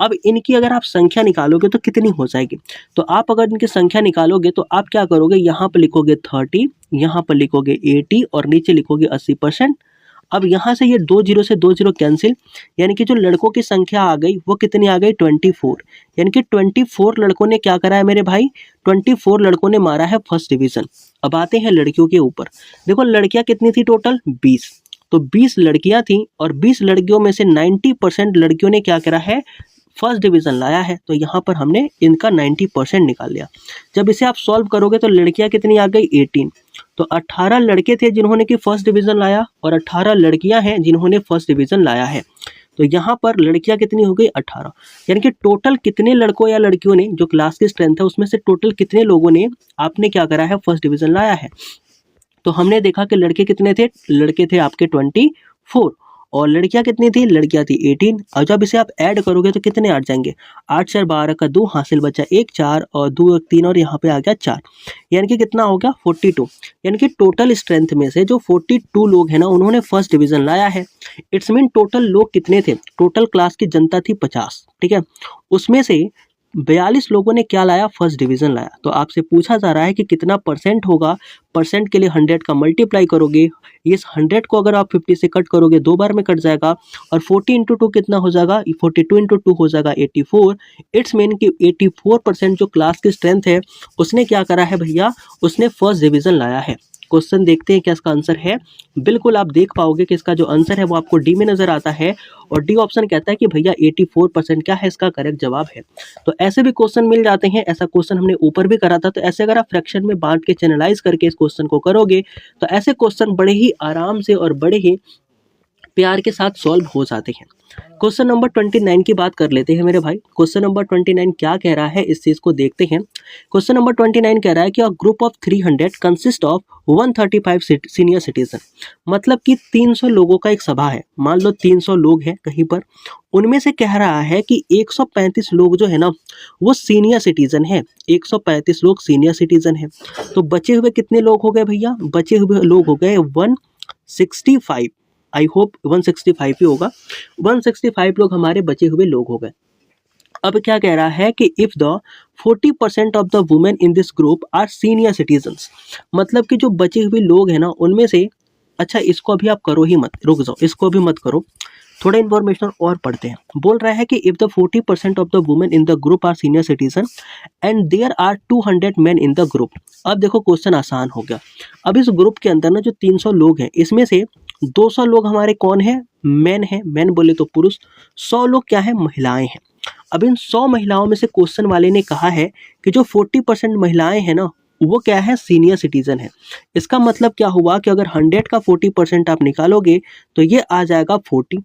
अब इनकी अगर आप संख्या निकालोगे तो कितनी हो जाएगी, तो आप अगर इनकी संख्या निकालोगे तो आप क्या करोगे, यहाँ पर लिखोगे 30, यहाँ पर लिखोगे 80 और नीचे लिखोगे 80%। अब यहाँ से ये 2 जीरो से 2 जीरो कैंसिल, यानी कि जो लड़कों की संख्या आ गई वो कितनी आ गई, 24। यानी कि 24 लड़कों ने क्या करा है मेरे भाई, 24 लड़कों ने मारा है फर्स्ट डिवीजन। अब आते हैं लड़कियों के ऊपर। देखो लड़कियां कितनी थी टोटल, 20। तो 20 लड़कियां थी और 20 लड़कियों में से 90% लड़कियों ने क्या करा है, फर्स्ट डिवीजन लाया है। तो यहाँ पर हमने इनका 90% निकाल लिया। जब इसे आप सॉल्व करोगे तो लड़कियां कितनी आ गई, 18। तो 18 लड़के थे जिन्होंने कि फर्स्ट डिवीजन लाया और 18 लड़कियां हैं जिन्होंने फर्स्ट डिवीजन लाया है। तो यहाँ पर लड़कियां कितनी हो गई, 18। यानी कि टोटल कितने लड़कों या लड़कियों ने, जो क्लास की स्ट्रेंथ है उसमें से टोटल कितने लोगों ने आपने क्या करा है, फर्स्ट डिवीजन लाया है। तो हमने देखा कि लड़के कितने थे, लड़के थे आपके 24 और लड़कियां कितनी थी, लड़कियां थी 18। और जब इसे आप ऐड करोगे तो कितने आ जाएंगे, 8 4 12 का 2 हासिल बचा 1 4 और 2 1 3 और यहाँ पे आ गया 4, यानी कि कितना हो गया 42। यानी कि टोटल स्ट्रेंथ में से जो 42 लोग हैं ना उन्होंने फर्स्ट डिवीजन लाया है। इट्स मीन टोटल लोग कितने थे, टोटल क्लास की जनता थी 50, ठीक है, उसमें से 42 लोगों ने क्या लाया, फर्स्ट डिवीजन लाया। तो आपसे पूछा जा रहा है कि कितना परसेंट होगा, परसेंट के लिए 100 का मल्टीप्लाई करोगे, इस 100 को अगर आप 50 से कट करोगे 2 बार में कट जाएगा और 40 इंटू 2 कितना हो जाएगा, 42 इंटू 2 हो जाएगा 84। इट्स मीन कि 84% जो क्लास की स्ट्रेंथ है उसने क्या करा है भैया, उसने फर्स्ट डिवीजन लाया है। क्वेश्चन देखते हैं क्या इसका आंसर है। बिल्कुल आप देख पाओगे कि इसका जो आंसर है वो आपको डी में नजर आता है और डी ऑप्शन कहता है कि भैया 84% क्या है इसका करेक्ट जवाब है। तो ऐसे भी क्वेश्चन मिल जाते हैं, ऐसा क्वेश्चन हमने ऊपर भी करा था। तो ऐसे अगर आप फ्रैक्शन में बांट के चैनलाइज करके इस क्वेश्चन को करोगे तो ऐसे क्वेश्चन बड़े ही आराम से और बड़े ही प्यार के साथ सॉल्व हो जाते हैं। क्वेश्चन नंबर 29 की बात कर लेते हैं मेरे भाई। क्वेश्चन नंबर 29 क्या कह रहा है इस चीज को देखते हैं। क्वेश्चन नंबर 29 कह रहा है कि a group of 300 consist of 135 senior citizen. मतलब कि 300 लोगों का एक सभा है, मान लो 300 लोग हैं कहीं पर, उनमें से कह रहा है कि 135 लोग जो है ना वो सीनियर सिटीजन है, 135 लोग सीनियर सिटीजन है। तो बचे हुए कितने लोग हो गए भैया, बचे हुए लोग हो गए 165। आई होप 165 ही होगा, 165 लोग हमारे बचे हुए लोग हो गए। अब क्या कह रहा है कि if the 40% of the women in this group are senior citizens. मतलब कि जो बचे हुए लोग हैं ना उनमें से, अच्छा इसको अभी आप करो ही मत, रुक जाओ, इसको अभी मत करो, थोड़ा इन्फॉर्मेशन और पढ़ते हैं। बोल रहा है कि if the 40% of the women in the group are senior citizen and there are 200 men in the group. अब देखो क्वेश्चन आसान हो गया। अब इस ग्रुप के अंदर ना जो 300 लोग हैं, इसमें से 200 लोग हमारे कौन है, मेन है, मेन बोले तो पुरुष, 100 लोग क्या है, महिलाएं हैं। अब इन 100 महिलाओं में से क्वेश्चन वाले ने कहा है कि जो 40% महिलाएं हैं ना, वो क्या है, सीनियर सिटीजन है। इसका मतलब क्या हुआ कि अगर 100 का 40% आप निकालोगे तो ये आ जाएगा 40।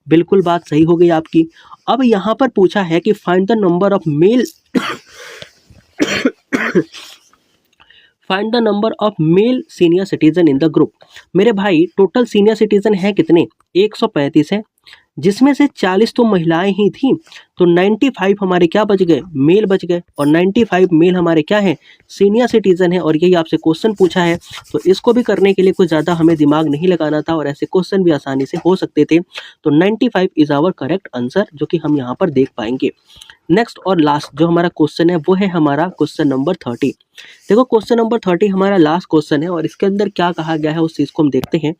बिल्कुल बात सही हो गई आपकी। अब यहाँ पर पूछा है कि find the number of male find the number of male senior citizen in the group. मेरे भाई टोटल सीनियर सिटीजन है कितने, 135 है, जिसमें से 40 तो महिलाएं ही थी, तो 95 हमारे क्या बच गए, मेल बच गए, और 95 मेल हमारे क्या है, सीनियर सिटीजन है। और यही आपसे क्वेश्चन पूछा है, तो इसको भी करने के लिए कुछ ज़्यादा हमें दिमाग नहीं लगाना था और ऐसे क्वेश्चन भी आसानी से हो सकते थे। तो 95 इज आवर करेक्ट आंसर, जो कि हम यहाँ पर देख पाएंगे। नेक्स्ट और लास्ट जो हमारा क्वेश्चन है वो है हमारा क्वेश्चन नंबर 30। देखो क्वेश्चन नंबर 30 हमारा लास्ट क्वेश्चन है और इसके अंदर क्या कहा गया है उस चीज़ को हम देखते हैं।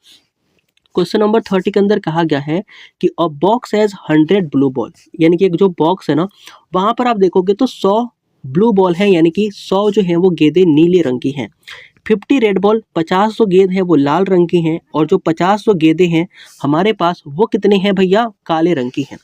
क्वेश्चन नंबर 30 के अंदर कहा गया है कि अ बॉक्स हैज 100 ब्लू बॉल, यानी कि एक जो बॉक्स है ना, वहां पर आप देखोगे तो 100 ब्लू बॉल है, यानी कि 100 जो है वो गेंदें नीले रंग की हैं। 50 रेड बॉल, 50 जो गेंद है वो लाल रंग की हैं, और जो 50 जो गेंदें हैं हमारे पास वो कितने हैं भैया, काले रंग की हैं।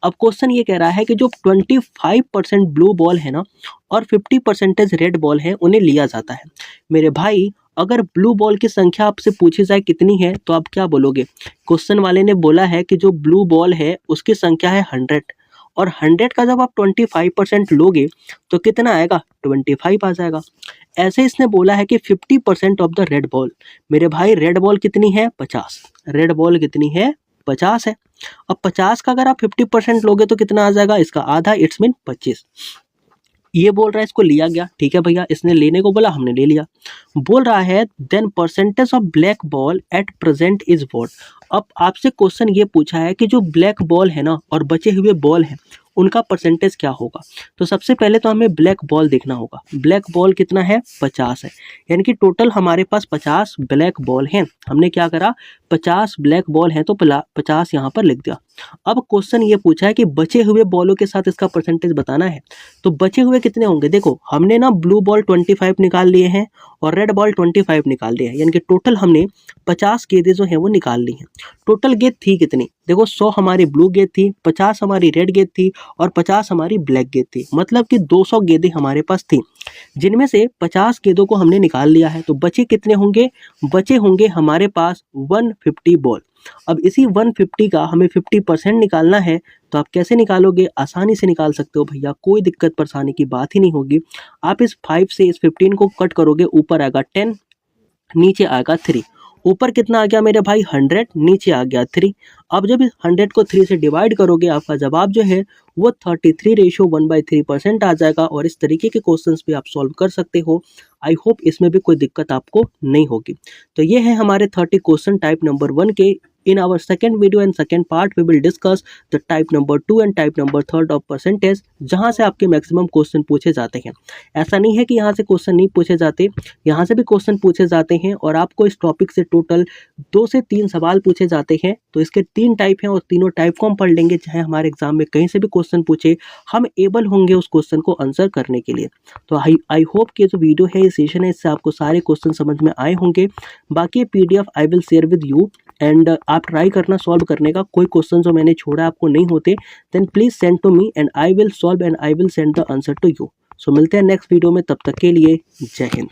अब क्वेश्चन ये कह रहा है कि जो 25% ब्लू बॉल है ना और 50% रेड बॉल है उन्हें लिया जाता है। मेरे भाई अगर ब्लू बॉल की संख्या आपसे पूछी जाए कितनी है तो आप क्या बोलोगे। क्वेश्चन वाले ने बोला है कि जो ब्लू बॉल है उसकी संख्या है 100, और 100 का जब आप 25% लोगे तो कितना आएगा, 25 आ जाएगा। ऐसे इसने बोला है कि 50% ऑफ द रेड बॉल। मेरे भाई रेड बॉल कितनी है, 50, रेड बॉल कितनी है, 50 है। अब 50 का अगर आप 50% लोगे तो कितना आ जाएगा, इसका आधा, इट्स मीन 25। ये बोल रहा है इसको लिया गया, ठीक है भैया, इसने लेने को बोला, हमने ले लिया। बोल रहा है then percentage of black ball at present is what. अब आपसे क्वेश्चन ये पूछा है कि जो ब्लैक बॉल है ना और बचे हुए बॉल है उनका परसेंटेज क्या होगा। तो सबसे पहले तो हमें ब्लैक बॉल देखना होगा। ब्लैक बॉल कितना है, 50 है, यानी कि टोटल हमारे पास 50 ब्लैक बॉल हैं। हमने क्या करा, 50 ब्लैक बॉल हैं तो 50 यहाँ पर लिख दिया। अब क्वेश्चन ये पूछा है कि बचे हुए बॉलों के साथ इसका परसेंटेज बताना है। तो बचे हुए कितने होंगे, देखो हमने ना ब्लू बॉल 25 निकाल लिए हैं और रेड बॉल 25 निकाल लिए हैं, यानी कि टोटल हमने 50 गेंदें जो है वो निकाल ली हैं। टोटल गेंद थी कितनी, देखो 100 हमारी ब्लू गेंद थी, 50 हमारी रेड गेंद थी और 50 हमारी ब्लैक गेंद थी, मतलब कि 200 गेंदें हमारे पास थी, जिनमें से 50 गेंदों को हमने निकाल लिया है। तो बचे कितने होंगे, बचे होंगे हमारे पास 150 बॉल। अब इसी 150 का हमें 50% निकालना है, तो आप कैसे निकालोगे, आसानी से निकाल सकते हो भैया, कोई दिक्कत परेशानी की बात ही नहीं होगी। आप इस 5 से इस 15 को कट करोगे, ऊपर आएगा 10, नीचे आएगा 3। ऊपर कितना आ गया मेरे भाई, 100, नीचे आ गया 3। अब जब इस 100 को 3 से डिवाइड करोगे, आपका जवाब जो है वो 33:1/3% आ जाएगा। और इस तरीके के क्वेश्चंस भी आप सॉल्व कर सकते हो। आई होप इसमें भी कोई दिक्कत आपको नहीं होगी। तो ये है हमारे 30 क्वेश्चन टाइप नंबर 1 के। In our second video and second part we will discuss the type number 2 and type number 3 of percentage, जहां से आपके मैक्सिमम क्वेश्चन पूछे जाते हैं। ऐसा नहीं है कि यहाँ से क्वेश्चन नहीं पूछे जाते, यहाँ से भी क्वेश्चन पूछे जाते हैं और आपको इस टॉपिक से टोटल 2 से 3 सवाल पूछे जाते हैं। तो इसके 3 टाइप हैं और तीनों टाइप को हम पढ़ लेंगे, चाहे हमारे एग्जाम में कहीं से भी क्वेश्चन पूछे, हम एबल होंगे उस क्वेश्चन को आंसर करने के लिए। तो आई होप कि जो वीडियो है, ये सेशन है, इससे आपको सारे क्वेश्चन समझ में आए होंगे। बाकी PDF I will share with you and आप ट्राई करना सॉल्व करने का। कोई क्वेश्चन जो मैंने छोड़ा आपको नहीं होते, then please send to me and I will solve and I will send the answer to you. So मिलते हैं नेक्स्ट वीडियो में, तब तक के लिए जय हिंद।